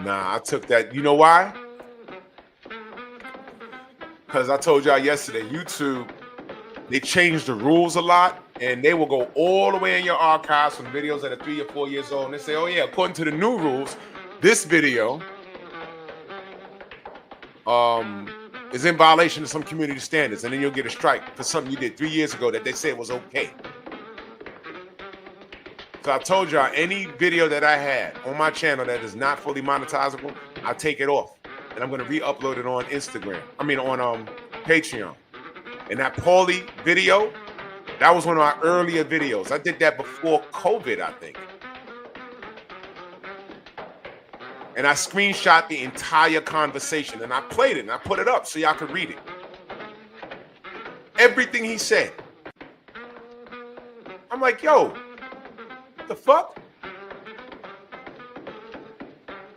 Nah, I took that. You know why? Because I told y'all yesterday, YouTube, they changed the rules a lot, and they will go all the way in your archives from videos that are 3 or 4 years old, and they say, oh yeah, according to the new rules, this video is in violation of some community standards, and then you'll get a strike for something you did 3 years ago that they said was okay. So I told y'all, any video that I had on my channel that is not fully monetizable, I take it off. And I'm going to re-upload it on Instagram. I mean, on Patreon. And that Paulie video, that was one of my earlier videos. I did that before COVID, I think. And I screenshot the entire conversation. And I played it and I put it up so y'all could read it. Everything he said. I'm like, yo, what the fuck?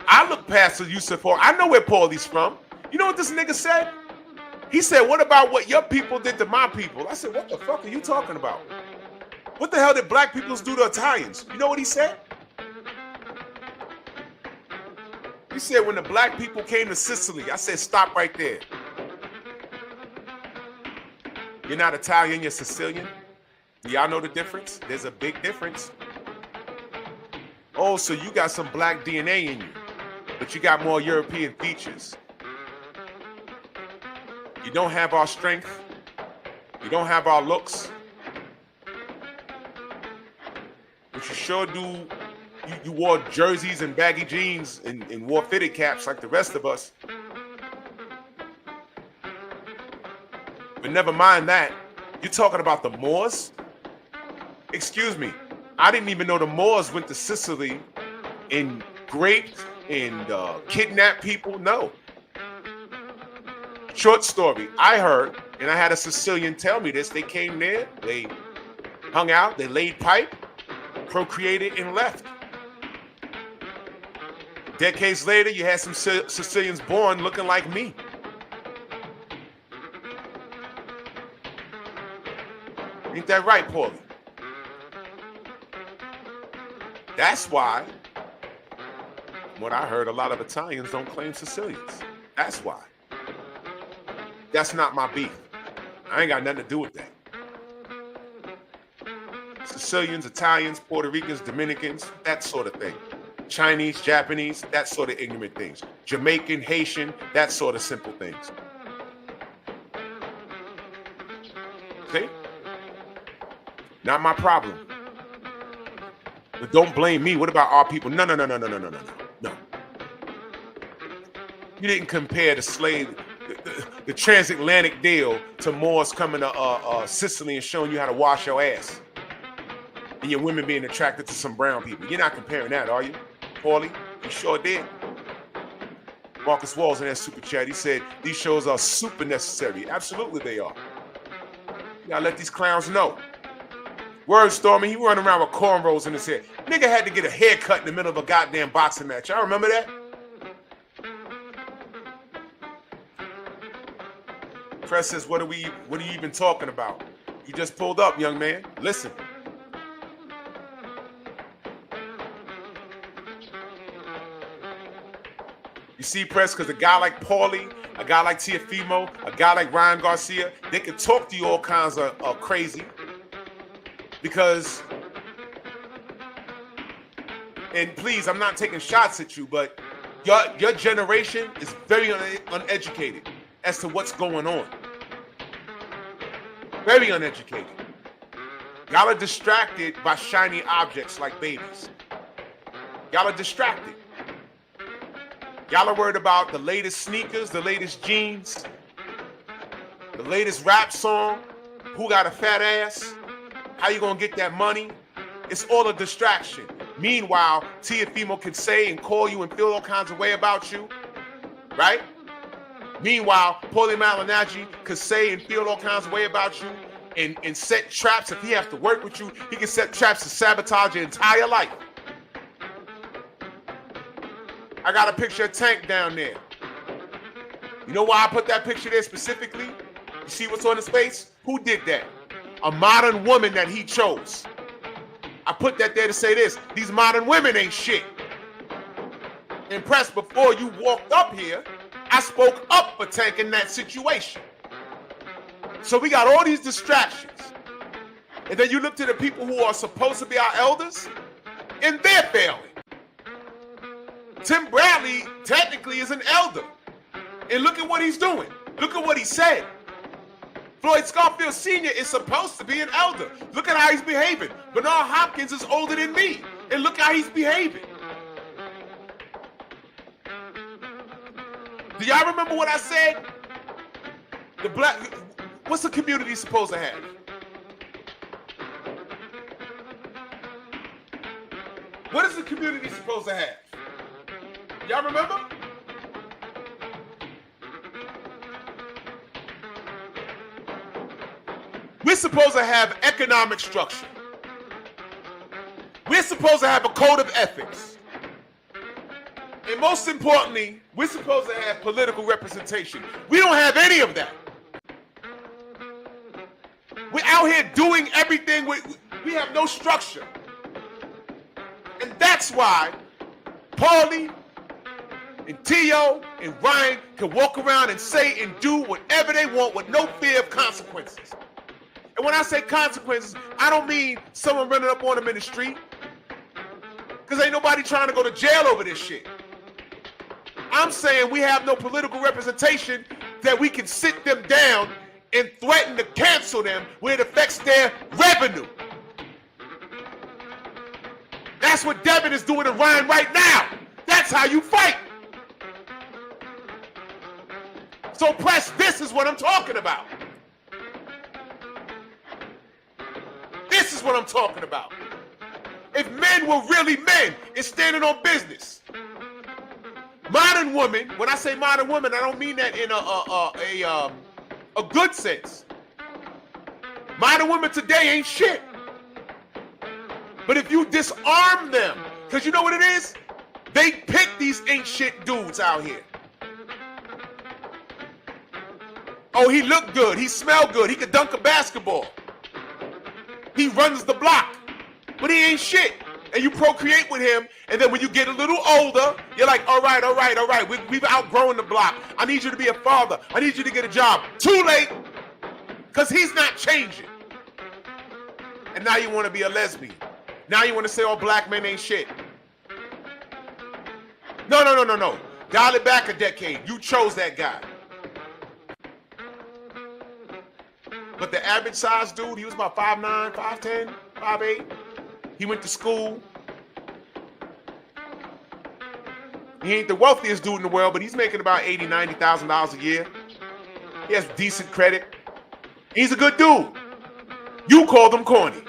I look past the Yusuf. I know where Paulie's from. You know what this nigga said? He said, what about what your people did to my people? I said, what the fuck are you talking about? What the hell did black people do to Italians? You know what he said? He said, when the black people came to Sicily, I said, stop right there. You're not Italian, you're Sicilian. Do y'all know the difference? There's a big difference. Oh, so you got some black DNA in you, but you got more European features. You don't have our strength. You don't have our looks. But you sure do. You wore jerseys and baggy jeans and wore fitted caps like the rest of us. But never mind that. You're talking about the Moors? Excuse me. I didn't even know the Moors went to Sicily and raped and kidnapped people. No. Short story. I heard, and I had a Sicilian tell me this. They came there, they hung out, they laid pipe, procreated, and left. Decades later, you had some Sicilians born looking like me. Ain't that right, Paulie? That's why, what I heard, a lot of Italians don't claim Sicilians. That's why. That's not my beef. I ain't got nothing to do with that. Sicilians, Italians, Puerto Ricans, Dominicans, that sort of thing. Chinese, Japanese, that sort of ignorant things. Jamaican, Haitian, that sort of simple things. See? Not my problem. But don't blame me. What about our people? No. You didn't compare the slave, the transatlantic deal to Moors coming to Sicily and showing you how to wash your ass. And your women being attracted to some brown people. You're not comparing that, are you, Paulie? You sure did. Marcus Walls in that super chat, he said, these shows are super necessary. Absolutely they are. You gotta let these clowns know. Word Stormy, he running around with cornrows in his hair. Nigga had to get a haircut in the middle of a goddamn boxing match. Y'all remember that? Press says, what are you even talking about? You just pulled up, young man. Listen. You see, Press, because a guy like Paulie, a guy like Teofimo, a guy like Ryan Garcia, they can talk to you all kinds of crazy. Because, and please, I'm not taking shots at you, but your generation is very uneducated as to what's going on. Very uneducated. Y'all are distracted by shiny objects like babies. Y'all are distracted. Y'all are worried about the latest sneakers, the latest jeans, the latest rap song, who got a fat ass, how you gonna get that money. It's all a distraction. Meanwhile, Teofimo can say and call you and feel all kinds of way about you, right? Meanwhile, Paulie Malignaggi could say and feel all kinds of way about you and set traps. If he has to work with you, he can set traps to sabotage your entire life. I got a picture of Tank down there. You know why I put that picture there specifically? You see what's on his face? Who did that? A modern woman that he chose. I put that there to say this. These modern women ain't shit. Impressed, before you walked up here, I spoke up for Tank in that situation. So we got all these distractions. And then you look to the people who are supposed to be our elders, and they're failing. Tim Bradley technically is an elder. And look at what he's doing. Look at what he said. Floyd Scarfield Sr. is supposed to be an elder. Look at how he's behaving. Bernard Hopkins is older than me. And look how he's behaving. Do y'all remember what I said? What's the community supposed to have? What is the community supposed to have? Y'all remember? We're supposed to have economic structure. We're supposed to have a code of ethics. And most importantly, we're supposed to have political representation. We don't have any of that. We're out here doing everything. We have no structure. And that's why Paulie and Tio and Ryan can walk around and say and do whatever they want with no fear of consequences. And when I say consequences, I don't mean someone running up on them in the street. Because ain't nobody trying to go to jail over this shit. I'm saying we have no political representation that we can sit them down and threaten to cancel them where it affects their revenue. That's what Devin is doing to Ryan right now. That's how you fight. So press, this is what I'm talking about. This is what I'm talking about. If men were really men and standing on business. Modern women, when I say modern women, I don't mean that in a good sense. Modern women today ain't shit. But if you disarm them, because you know what it is? They pick these ain't shit dudes out here. Oh, he looked good. He smelled good. He could dunk a basketball. He runs the block. But he ain't shit. And you procreate with him. And then when you get a little older, you're like, all right. We've outgrown the block. I need you to be a father. I need you to get a job. Too late. Because he's not changing. And now you want to be a lesbian. Now you want to say all black men ain't shit. No. Dial it back a decade. You chose that guy. But the average size dude, he was about 5'9", 5'10", 5'8". He went to school. He ain't the wealthiest dude in the world, but he's making about $80,000, $90,000 a year. He has decent credit. He's a good dude. You called him corny.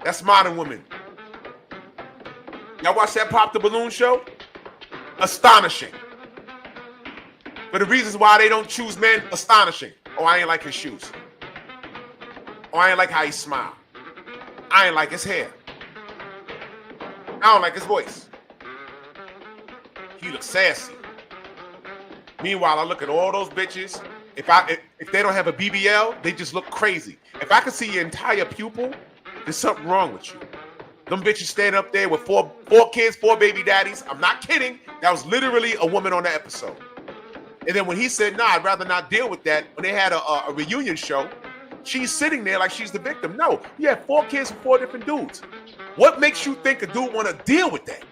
That's modern women. Y'all watch that Pop the Balloon show? Astonishing. For the reasons why they don't choose men, astonishing. Oh, I ain't like his shoes. Oh, I ain't like how he smiled. I ain't like his hair. I don't like his voice. He looks sassy. Meanwhile, I look at all those bitches. If they don't have a BBL, they just look crazy. If I could see your entire pupil, there's something wrong with you. Them bitches standing up there with four kids, 4 baby daddies. I'm not kidding. That was literally a woman on the episode. And then when he said, nah, I'd rather not deal with that, when they had a reunion show, she's sitting there like she's the victim. No, you have 4 kids with 4 different dudes. What makes you think a dude want to deal with that?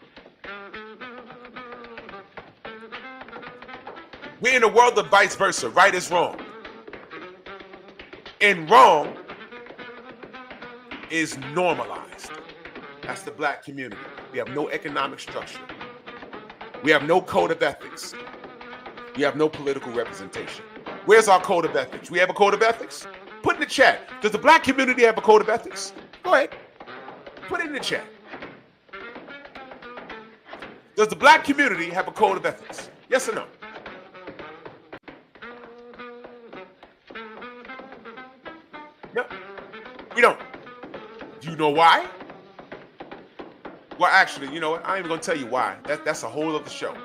We're in a world of vice versa. Right is wrong. And wrong is normalized. That's the black community. We have no economic structure. We have no code of ethics. We have no political representation. Where's our code of ethics? We have a code of ethics? Put in the chat. Does the black community have a code of ethics? Go ahead. Put it in the chat. Does the black community have a code of ethics? Yes or no? No, we don't. Do you know why? Well, actually, you know what? I ain't even gonna tell you why. That's a whole other show.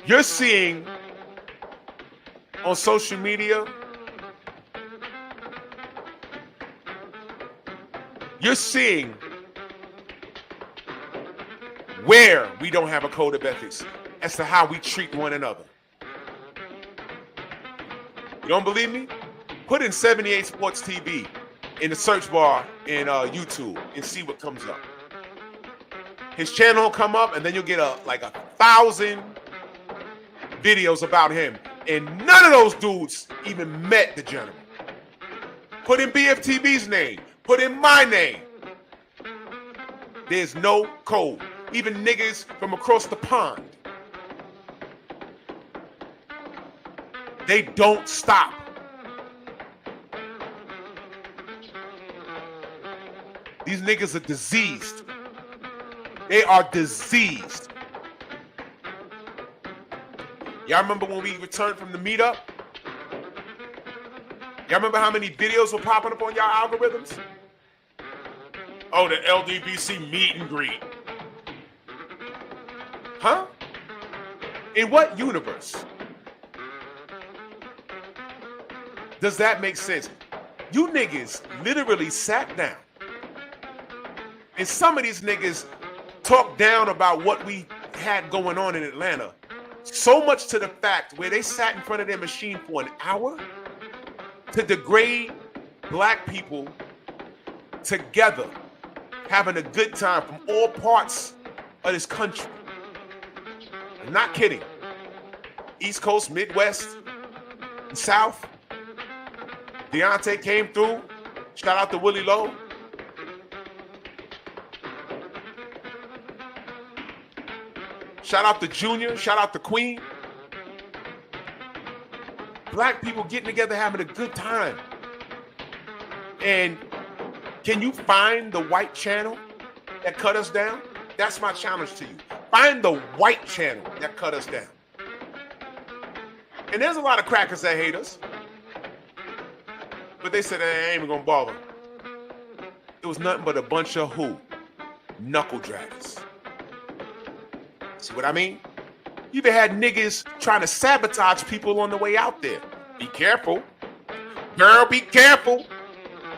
You're seeing on social media, you're seeing where we don't have a code of ethics as to how we treat one another. You don't believe me? Put in 78 Sports TV in the search bar in YouTube and see what comes up. His channel will come up, and then you'll get like 1,000 videos about him, and none of those dudes even met the gentleman. Put in BFTB's name. Put in my name. There's no code. Even niggas from across the pond. They don't stop. These niggas are diseased. They are diseased. Y'all remember when we returned from the meetup? Y'all remember how many videos were popping up on y'all algorithms? Oh, the LDBC meet and greet. Huh? In what universe? Does that make sense? You niggas literally sat down. And some of these niggas talked down about what we had going on in Atlanta. So much to the fact where they sat in front of their machine for an hour to degrade black people together, having a good time from all parts of this country. I'm not kidding. East Coast, Midwest, South. Deontay came through. Shout out to Willie Lowe. Shout out to Junior. Shout out to Queen. Black people getting together, having a good time. And can you find the white channel that cut us down? That's my challenge to you. Find the white channel that cut us down. And there's a lot of crackers that hate us. But they said, I ain't even gonna bother. It was nothing but a bunch of who? Knuckle draggers. See what I mean? You even had niggas trying to sabotage people on the way out there. Be careful. Girl, be careful.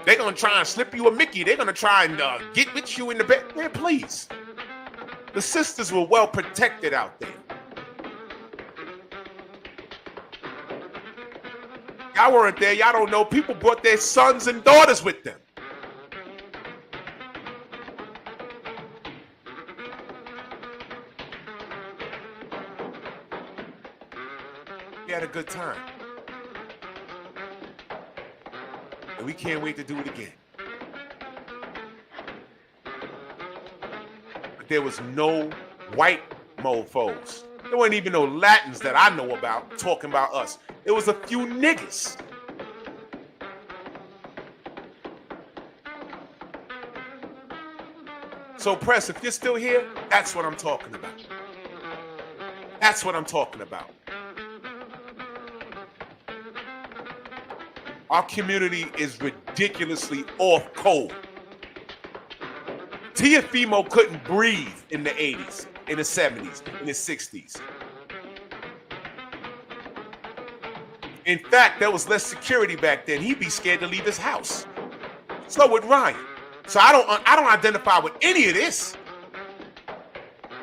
They're gonna try and slip you a Mickey. They're gonna try and get with you in the bed. Man, please. The sisters were well protected out there. Y'all weren't there. Y'all don't know. People brought their sons and daughters with them. We had a good time. And we can't wait to do it again. But there was no white mofos. There weren't even no Latins that I know about talking about us. It was a few niggas. So, Press, if you're still here, that's what I'm talking about. That's what I'm talking about. Our community is ridiculously off code. Tiafimo couldn't breathe in the 80s, in the 70s, in the 60s. In fact, there was less security back then. He'd be scared to leave his house. So would Ryan. So I don't identify with any of this.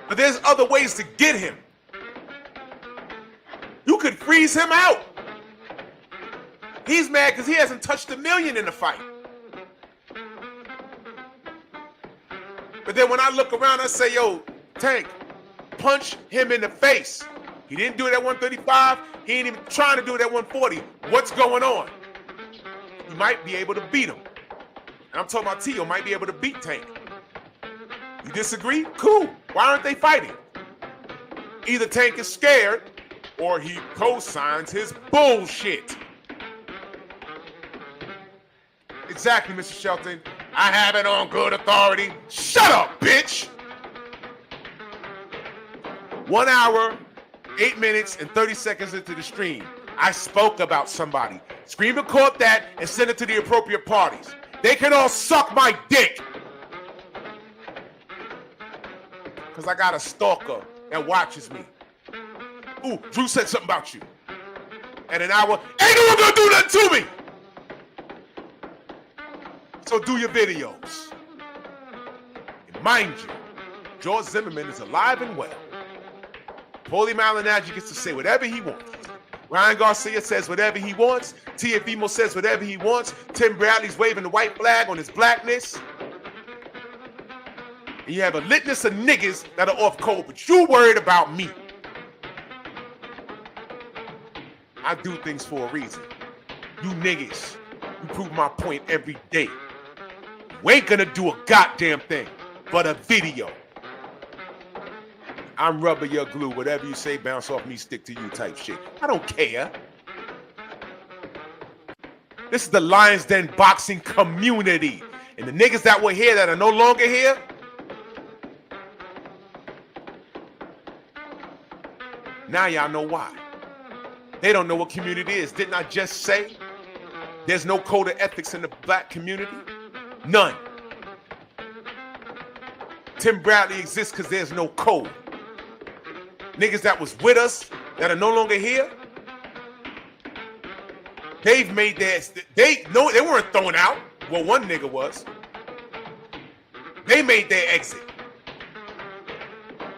But there's other ways to get him. You could freeze him out. He's mad because he hasn't touched $1 million in the fight. But then when I look around, I say, yo, Tank, punch him in the face. He didn't do it at 135. He ain't even trying to do it at 140. What's going on? You might be able to beat him. And I'm talking about Tio might be able to beat Tank. You disagree? Cool. Why aren't they fighting? Either Tank is scared or he co-signs his bullshit. Exactly, Mr. Shelton. I have it on good authority. Shut up, bitch! 1 hour, 8 minutes, and 30 seconds into the stream, I spoke about somebody. Screen record that and send it to the appropriate parties. They can all suck my dick. Because I got a stalker that watches me. Ooh, Drew said something about you. And an hour, ain't no one gonna do nothing to me. So do your videos. And mind you, George Zimmerman is alive and well. Paulie Malignaggi gets to say whatever he wants. Ryan Garcia says whatever he wants. Teofimo says whatever he wants. Tim Bradley's waving the white flag on his blackness. And you have a litness of niggas that are off code, but you worried about me. I do things for a reason. You niggas, you prove my point every day. You ain't gonna do a goddamn thing but a video. I'm rubber, your glue. Whatever you say, bounce off me, stick to you type shit. I don't care. This is the Lions Den boxing community. And the niggas that were here that are no longer here, now y'all know why. They don't know what community is. Didn't I just say there's no code of ethics in the black community? None. Tim Bradley exists because there's no code. Niggas that was with us that are no longer here, they've made their, they weren't thrown out. Well, one nigga was. They made their exit.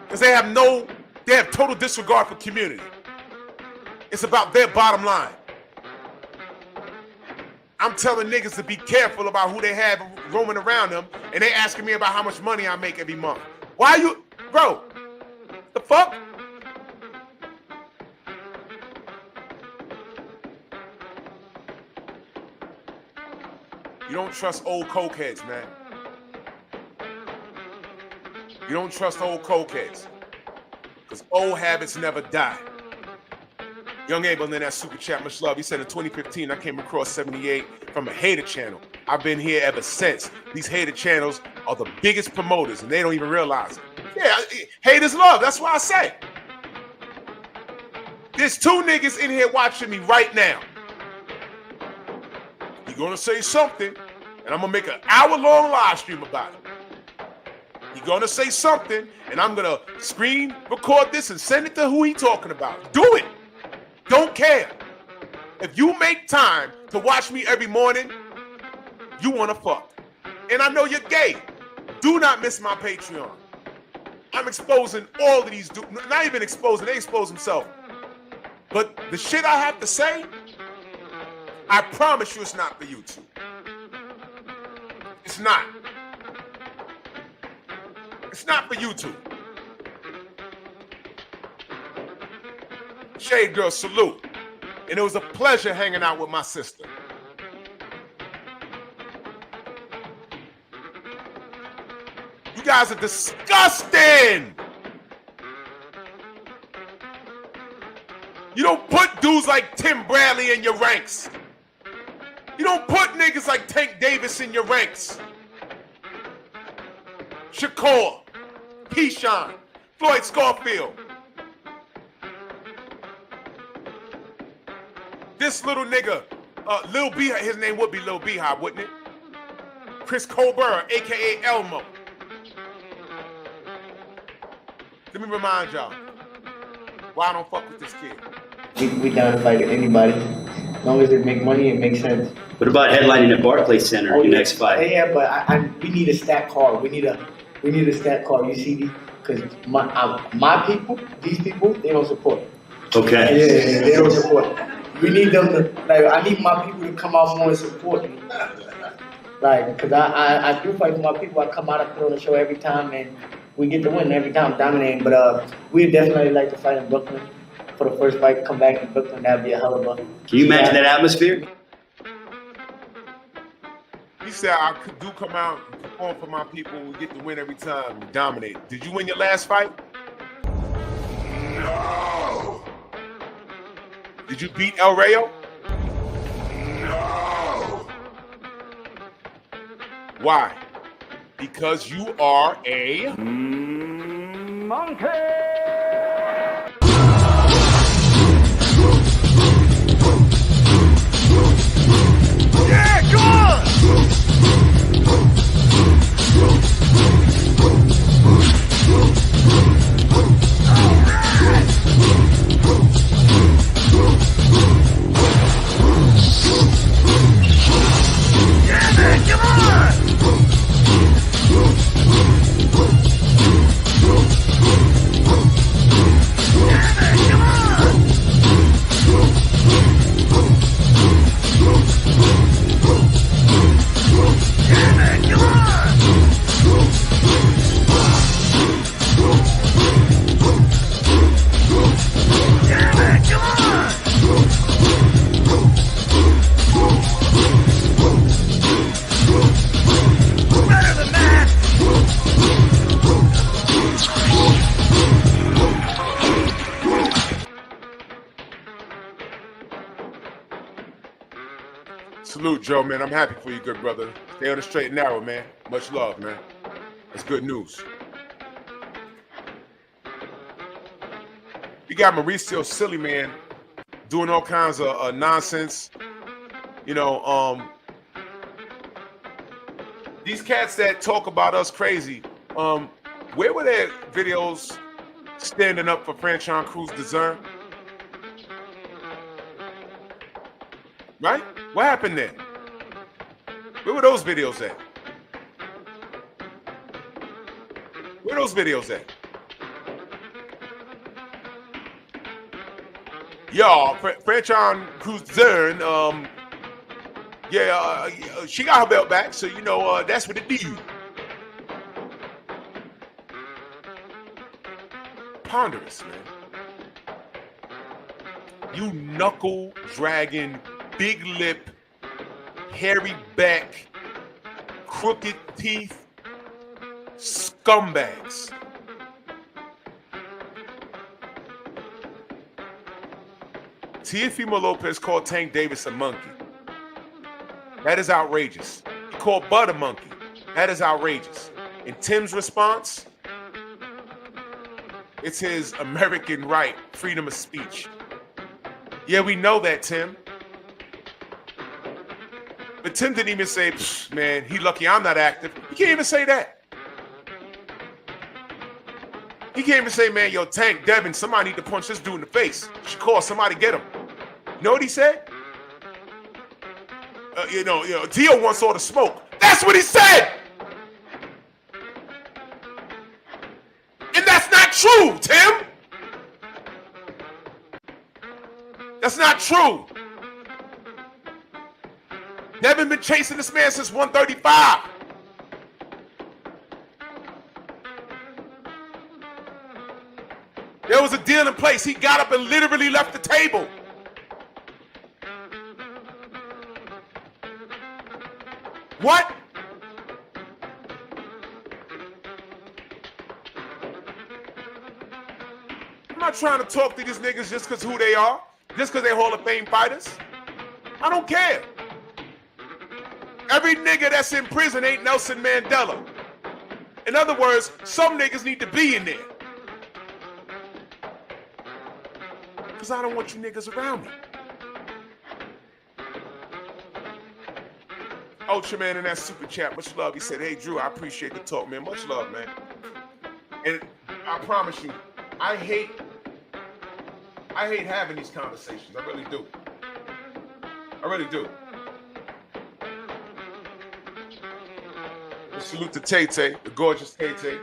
Because they have total disregard for community. It's about their bottom line. I'm telling niggas to be careful about who they have roaming around them, and they asking me about how much money I make every month. Why you, bro, the fuck? You don't trust old cokeheads, man. You don't trust old cokeheads. Because old habits never die. Young Abel in that super chat, much love. He said in 2015, I came across 78 from a hater channel. I've been here ever since. These hater channels are the biggest promoters, and they don't even realize it. Yeah, haters love. That's why I say. There's two niggas in here watching me right now. You're going to say something, and I'm going to make an hour-long live stream about it. You're going to say something, and I'm going to screen record this and send it to who he talking about. Do it. Don't care. If you make time to watch me every morning, you want to fuck. And I know you're gay. Do not miss my Patreon. I'm exposing all of these dudes. Not even exposing, they expose themselves. But the shit I have to say, I promise you it's not for YouTube. It's not. It's not for YouTube. Shade Girl, salute. And it was a pleasure hanging out with my sister. You guys are disgusting. You don't put dudes like Tim Bradley in your ranks. You don't put niggas like Tank Davis in your ranks. Shakur, Keyshawn, Floyd Scarfield. This little nigga, Lil Beehive, his name would be Lil Beehive, wouldn't it? Chris Colbert, a.k.a. Elmo. Let me remind y'all why I don't fuck with this kid. We down to fight anybody. As long as they make money, it makes sense. What about headlining at Barclays Center your next fight? Yeah, but we need a stat card. We need a stat card. You see, Because my people, these people, they don't support. Okay. Yeah, they don't support. We need them to, like, I need my people to come out more and support me. Like, because I do fight for my people. I come out, I put on the show every time, and we get to win every time, dominating. But we definitely like to fight in Brooklyn. For the first fight, come back in Brooklyn, that'd be a hell of a... Can you imagine that atmosphere? He said, I do come out and perform for my people. We get to win every time. We dominate. Did you win your last fight? No. Did you beat El Rayo? No. Why? Because you are a monkey. Yeah, go on! Yeah, man, come on! Yeah, man, come on! Yeah, man, come on! Yeah, man, come on! Better than that! Salute, Joe, man. I'm happy for you, good brother. Stay on the straight and narrow, man. Much love, man. That's good news. You got Mauricio Silly, man, doing all kinds of nonsense. You know, these cats that talk about us crazy, where were their videos standing up for Franchon Cruz Dezern? Right? What happened there? Where were those videos at? Where are those videos at? Yo, Franchon Cruz Dezern, she got her belt back, so you know that's what it do. Ponderous, man. You knuckle dragging, big lip, hairy back, crooked teeth, scumbags. Teofimo Lopez called Tank Davis a monkey. That is outrageous. He called Bud a monkey. That is outrageous. And Tim's response, it's his American right, freedom of speech. Yeah, we know that, Tim. But Tim didn't even say, man, he lucky I'm not active. He can't even say that. He can't even say, man, yo, Tank, Devin, somebody need to punch this dude in the face. Shakur, somebody get him. You know what he said? Dio wants all the smoke. That's what he said! And that's not true, Tim! That's not true. Devin been chasing this man since 135. There was a deal in place. He got up and literally left the table. What? I'm not trying to talk to these niggas just because who they are, just because they Hall of Fame fighters. I don't care. Every nigga that's in prison ain't Nelson Mandela. In other words, some niggas need to be in there. Because I don't want you niggas around me. Ultra Man in that super chat, much love. He said, hey, Drew, I appreciate the talk, man. Much love, man. And I promise you, I hate having these conversations. I really do. I really do. And salute to Tay Tay, the gorgeous Tay Tay.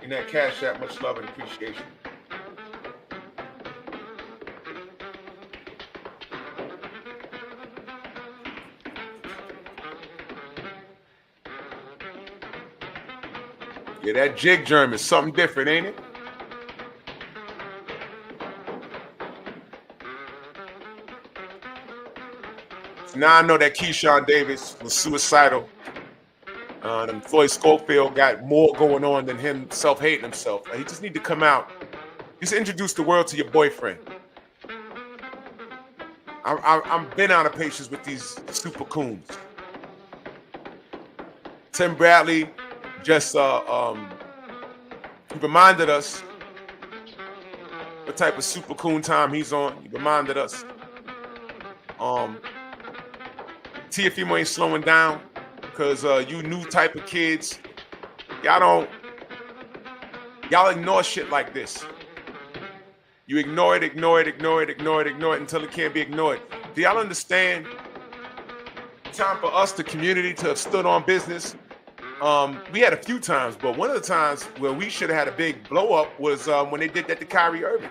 in that Cash App. Much love and appreciation. Yeah, that jig germ is something different, ain't it? Now I know that Keyshawn Davis was suicidal. And Floyd Schofield got more going on than him self-hating himself. He just need to come out. Just introduce the world to your boyfriend. I'm been out of patience with these super coons. Tim Bradley just he reminded us what type of super coon time he's on. He reminded us. TFM ain't slowing down because you new type of kids, y'all ignore shit like this. You ignore it until it can't be ignored. Do y'all understand? Time for us, the community, to have stood on business. We had a few times, but one of the times where we should have had a big blow up was when they did that to Kyrie Irving.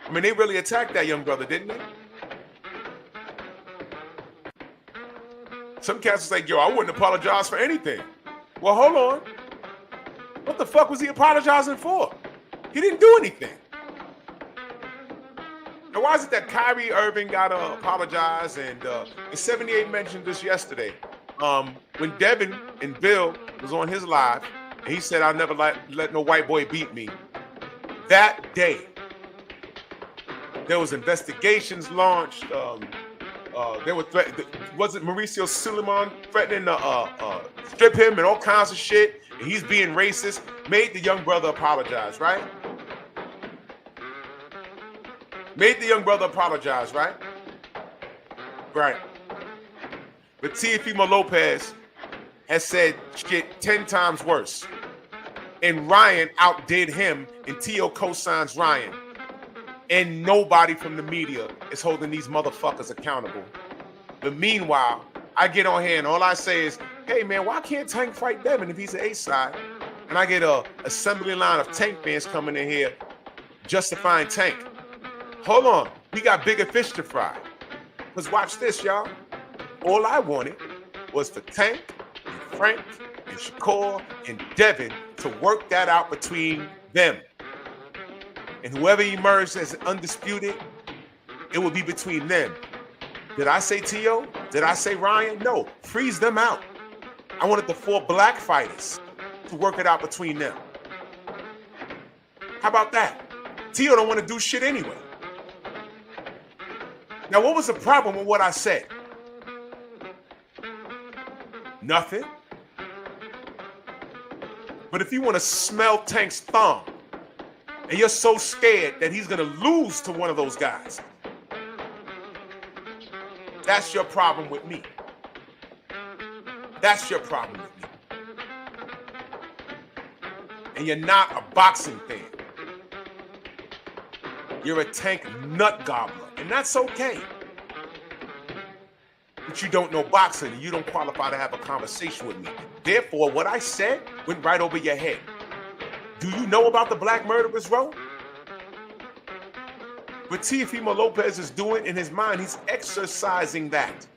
I mean, they really attacked that young brother, didn't they? Some cats was like, yo, I wouldn't apologize for anything. Well, hold on. What the fuck was he apologizing for? He didn't do anything. And why is it that Kyrie Irving got to apologize? And 78 mentioned this yesterday. When Devin and Bill was on his live, and he said, I'll never let no white boy beat me. That day, there was investigations launched. There were wasn't Mauricio Suleiman threatening to strip him and all kinds of shit, and he's being racist. Made the young brother apologize, right? Made the young brother apologize, right? Right. But Teofimo Lopez has said shit 10 times worse. And Ryan outdid him, and Tio co-signs Ryan. And nobody from the media is holding these motherfuckers accountable. But meanwhile, I get on here and all I say is, hey man, why can't Tank fight Devin if he's an A-side? And I get a assembly line of Tank fans coming in here justifying Tank. Hold on, we got bigger fish to fry. Because watch this, y'all. All I wanted was for Tank and Frank and Shakur and Devin to work that out between them. And whoever emerged as undisputed, it will be between them. Did I say T.O.? Did I say Ryan? No, freeze them out. I wanted the 4 black fighters to work it out between them. How about that? T.O. don't want to do shit anyway. Now, what was the problem with what I said? Nothing. But if you want to smell Tank's thumb, and you're so scared that he's going to lose to one of those guys, that's your problem with me. That's your problem with me. And you're not a boxing fan. You're a Tank nut gobbler, and that's okay. But you don't know boxing, and you don't qualify to have a conversation with me. Therefore, what I said went right over your head. Do you know about the Black Murderers Row? What Teofimo Lopez is doing in his mind, he's exercising that.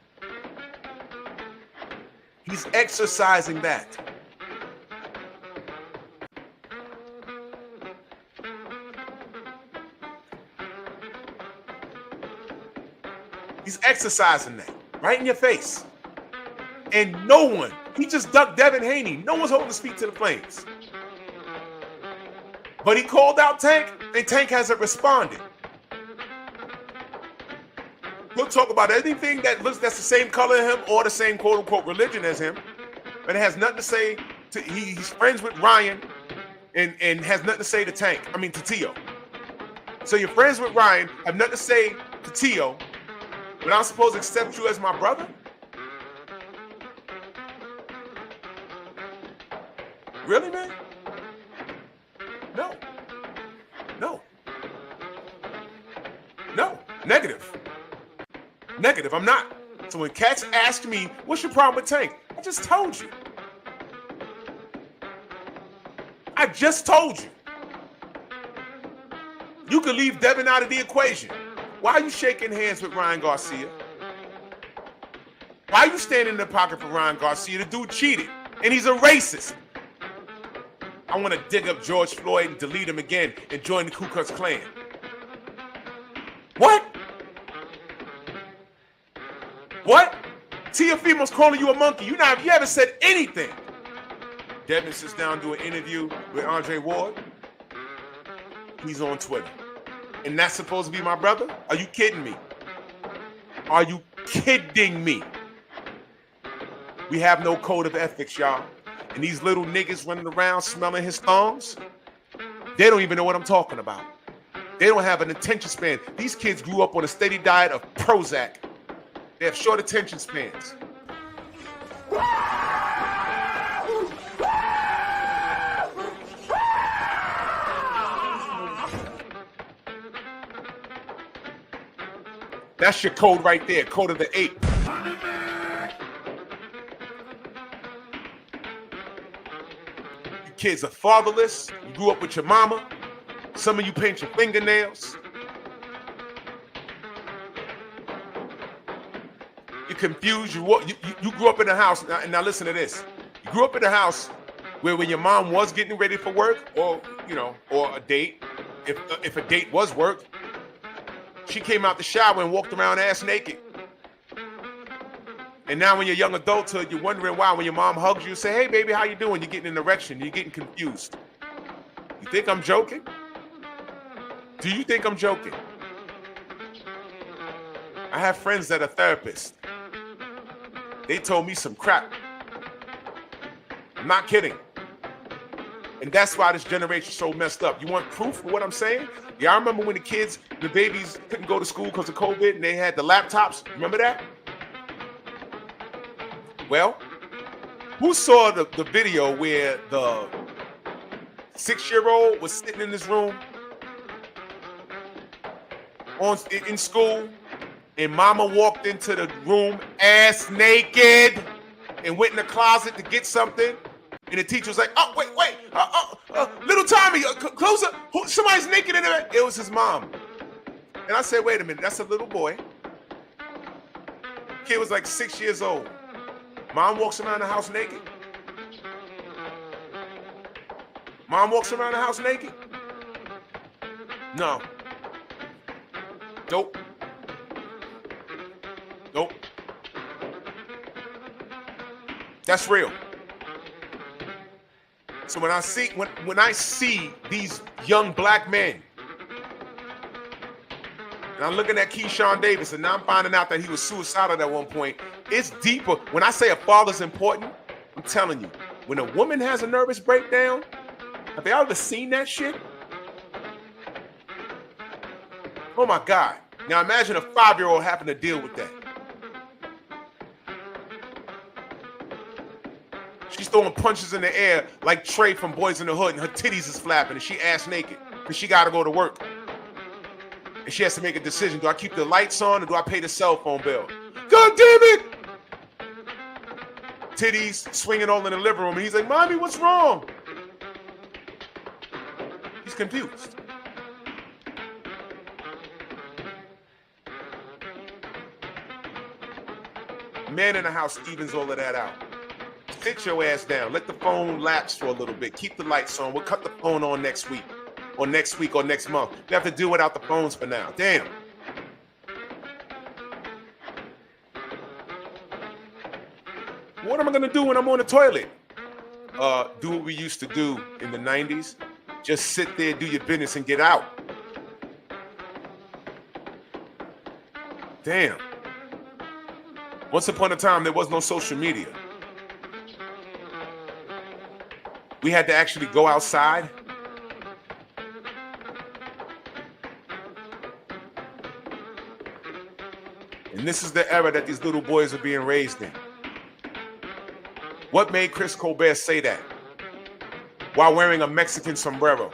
He's exercising that. He's exercising that right in your face. And no one, he just ducked Devin Haney. No one's holding his feet to the flames. But he called out Tank, and Tank hasn't responded. He'll talk about anything that looks that's the same color as him or the same quote-unquote religion as him, but it has nothing to say to, he's friends with Ryan and has nothing to say to Tank, to Tio. So you're friends with Ryan, have nothing to say to Tio, but I'm supposed to accept you as my brother? Really, man? No. Negative, I'm not. So when cats ask me, what's your problem with Tank? I just told you. just told you. You could leave Devin out of the equation. Why are you shaking hands with Ryan Garcia? Why are you standing in the pocket for Ryan Garcia? The dude cheated, and he's a racist. I want to dig up George Floyd and delete him again and join the Ku Klux Klan. What? What? Teofimo's calling you a monkey. You haven't said anything. Devin sits down, do an interview with Andre Ward. He's on Twitter. And that's supposed to be my brother? Are you kidding me? Are you kidding me? We have no code of ethics, y'all. And these little niggas running around smelling his thongs, they don't even know what I'm talking about. They don't have an attention span. These kids grew up on a steady diet of Prozac. They have short attention spans. That's your code right there, code of the ape. You kids are fatherless. You grew up with your mama. Some of you paint your fingernails. You're confused. You grew up in a house. Now listen to this. You grew up in a house where when your mom was getting ready for work, or a date, if a date was work, she came out the shower and walked around ass naked. And now when you're young adulthood, you're wondering why when your mom hugs you, say, hey baby, how you doing? You're getting an erection. You're getting confused. You think I'm joking? Do you think I'm joking? I have friends that are therapists. They told me some crap. I'm not kidding. And that's why this generation's so messed up. You want proof of what I'm saying? Yeah, I remember when the babies couldn't go to school because of COVID and they had the laptops. Remember that? Well, who saw the video where the 6-year-old was sitting in this room in school, and mama walked into the room ass naked and went in the closet to get something, and the teacher was like, oh, wait, little Tommy, close up, somebody's naked in there. It was his mom. And I said, wait a minute, that's a little boy. Kid was like 6 years old. Mom walks around the house naked. Mom walks around the house naked? No. Nope. Nope. That's real. So when I see these young black men, and I'm looking at Keyshawn Davis, and now I'm finding out that he was suicidal at one point, it's deeper. When I say a father's important, I'm telling you, when a woman has a nervous breakdown, have they ever seen that shit? Oh my God. Now imagine a 5-year-old having to deal with that. She's throwing punches in the air like Trey from Boys in the Hood, and her titties is flapping, and she ass naked because she got to go to work. And she has to make a decision. Do I keep the lights on or do I pay the cell phone bill? God damn it! Titties swinging all in the living room, and he's like, Mommy, what's wrong? He's confused. Man in the house evens all of that out. Sit your ass down. Let the phone lapse for a little bit. Keep the lights on. We'll cut the phone on next week or next month. You have to do without the phones for now. Damn. What am I going to do when I'm on the toilet? Do what we used to do in the 90s. Just sit there, do your business, and get out. Damn. Once upon a time, there was no social media. We had to actually go outside. And this is the era that these little boys are being raised in. What made Chris Colbert say that while wearing a Mexican sombrero?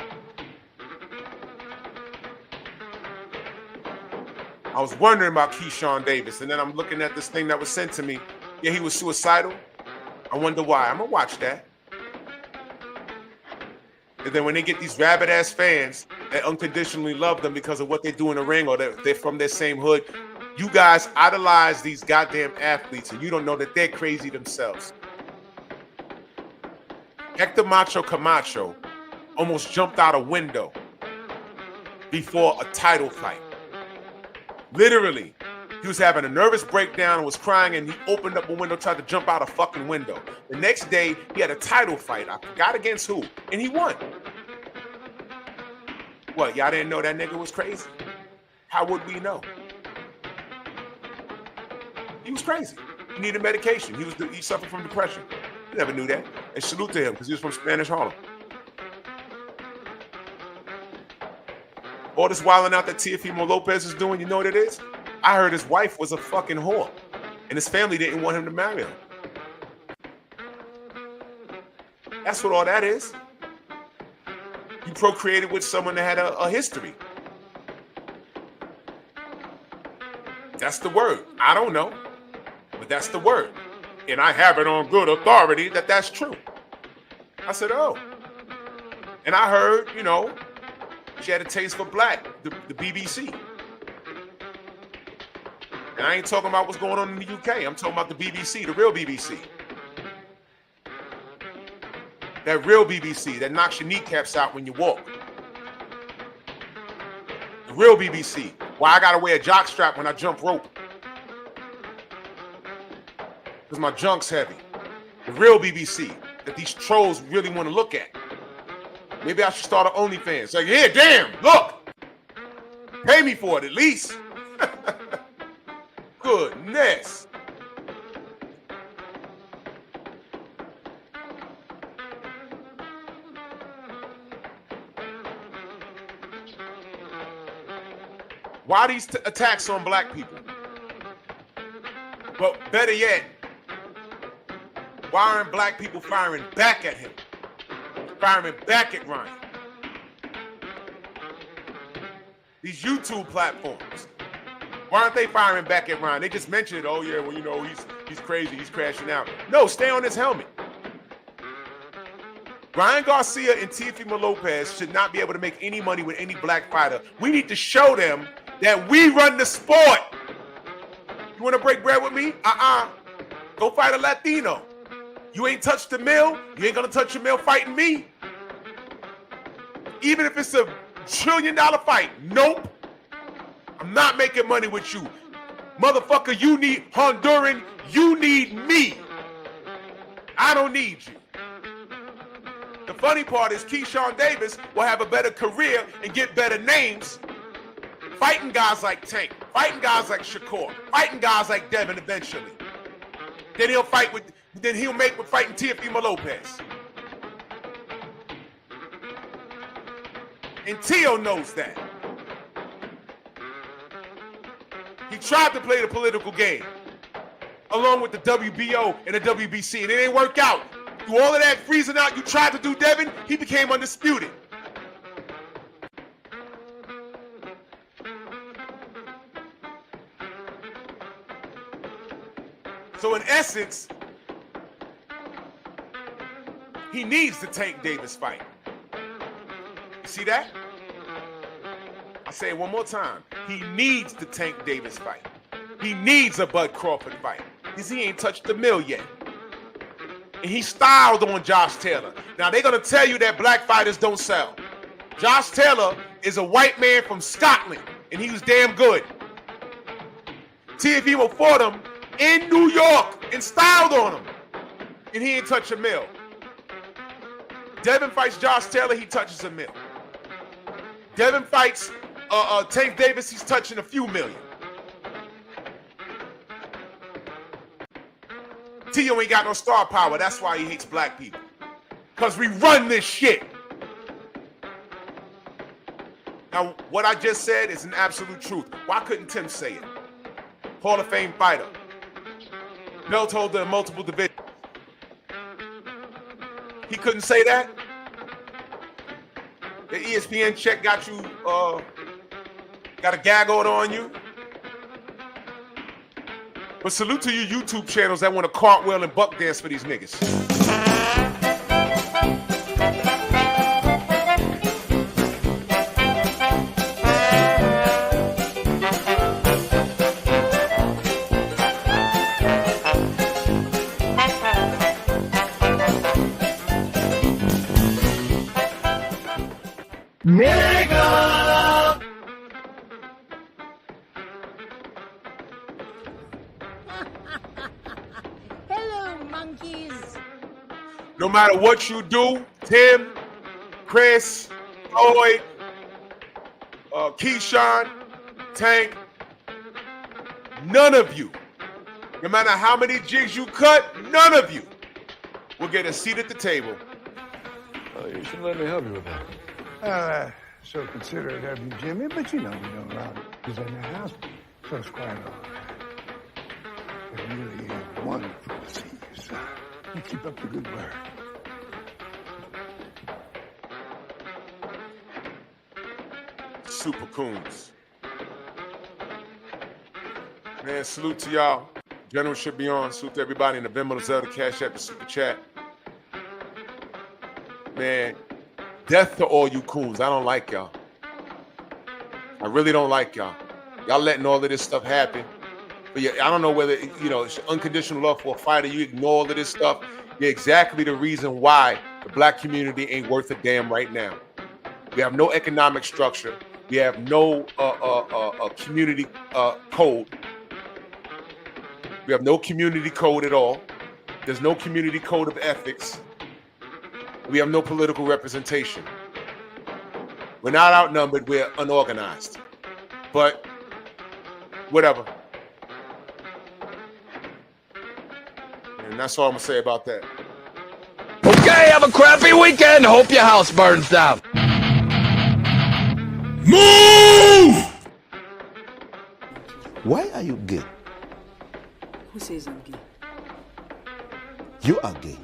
I was wondering about Keyshawn Davis, and then I'm looking at this thing that was sent to me. Yeah, he was suicidal. I wonder why. I'm gonna watch that. And then when they get these rabid ass fans that unconditionally love them because of what they do in the ring or they're from their same hood, you guys idolize these goddamn athletes and you don't know that they're crazy themselves. Hector Macho Camacho almost jumped out a window before a title fight. Literally, he was having a nervous breakdown and was crying, and he opened up a window, tried to jump out a fucking window. The next day, he had a title fight. I forgot against who, and he won. What, y'all didn't know that nigga was crazy? How would we know? He was crazy. He needed medication. He suffered from depression. We never knew that. And salute to him because he was from Spanish Harlem. All this wilding out that Teofimo Lopez is doing, you know what it is? I heard his wife was a fucking whore. And his family didn't want him to marry her. That's what all that is. You procreated with someone that had a history. That's the word. I don't know. But that's the word. And I have it on good authority that that's true. I said, oh. And I heard, you know, she had a taste for black, the BBC. And I ain't talking about what's going on in the UK. I'm talking about the BBC, the real BBC. That real BBC that knocks your kneecaps out when you walk. The real BBC. Why I gotta wear a jock strap when I jump rope. Because my junk's heavy. The real BBC that these trolls really want to look at. Maybe I should start an OnlyFans. Like, yeah, damn, look. Pay me for it at least. Goodness. Why these attacks on black people? But better yet, why aren't black people firing back at him? Firing back at Ryan? These YouTube platforms. Why aren't they firing back at Ryan? They just mentioned it. Oh yeah, well, you know, he's crazy, he's crashing out. No, stay on his helmet. Ryan Garcia and Teofimo Lopez should not be able to make any money with any black fighter. We need to show them that we run the sport. You want to break bread with me? Go fight a Latino. You ain't touched the mill. You ain't gonna touch the mill fighting me. Even if it's $1 trillion fight. Nope. I'm not making money with you. Motherfucker, you need Honduran. You need me. I don't need you. The funny part is Keyshawn Davis will have a better career and get better names fighting guys like Tank, fighting guys like Shakur, fighting guys like Devin eventually. Then he'll make with fighting Teofimo Lopez. And Teo knows that. He tried to play the political game along with the WBO and the WBC, and it didn't work out. Through all of that freezing out you tried to do, Devin, he became undisputed. So in essence, he needs the Tank Davis fight. You see that? I'll say it one more time. He needs the Tank Davis fight. He needs a Bud Crawford fight because he ain't touched the mill yet. And he styled on Josh Taylor. Now they're going to tell you that black fighters don't sell. Josh Taylor is a white man from Scotland, and he was damn good. Teofimo fought him in New York and styled on him, and he ain't touch a mill. Devin fights Josh Taylor, he touches a mill. Devin fights Tank Davis, he's touching a few million. Tio ain't got no star power, that's why he hates black people. Because we run this shit. Now, what I just said is an absolute truth. Why couldn't Tim say it? Hall of Fame fighter. Belt holder in multiple divisions. He couldn't say that? The ESPN check got you, got a gag order on you? But salute to you YouTube channels that want to cartwheel and buck dance for these niggas. Hello, monkeys. No matter what you do, Tim, Chris, Floyd, Keyshawn, Tank, none of you, no matter how many jigs you cut, none of you will get a seat at the table. You should let me help you with that. So considerate of you, Jimmy, but you know we don't allow it. He's in the house, so it's quite all right. It really is wonderful to see you, son. You keep up the good work. Super Coons. Man, salute to y'all. General should be on. Salute to everybody in the Venmo, Zelda, Cash App, and Super Chat. Man, death to all you coons. I don't like y'all. I really don't like y'all. Y'all letting all of this stuff happen. But yeah, I don't know whether, you know, it's unconditional love for a fighter. You ignore all of this stuff. You're exactly the reason why the black community ain't worth a damn right now. We have no economic structure. We have no community code. We have no community code at all. There's no community code of ethics. We have no political representation. We're not outnumbered. We're unorganized. But whatever. And that's all I'm going to say about that. Okay, have a crappy weekend. Hope your house burns down. Why are you gay? Who says I'm gay? You are gay.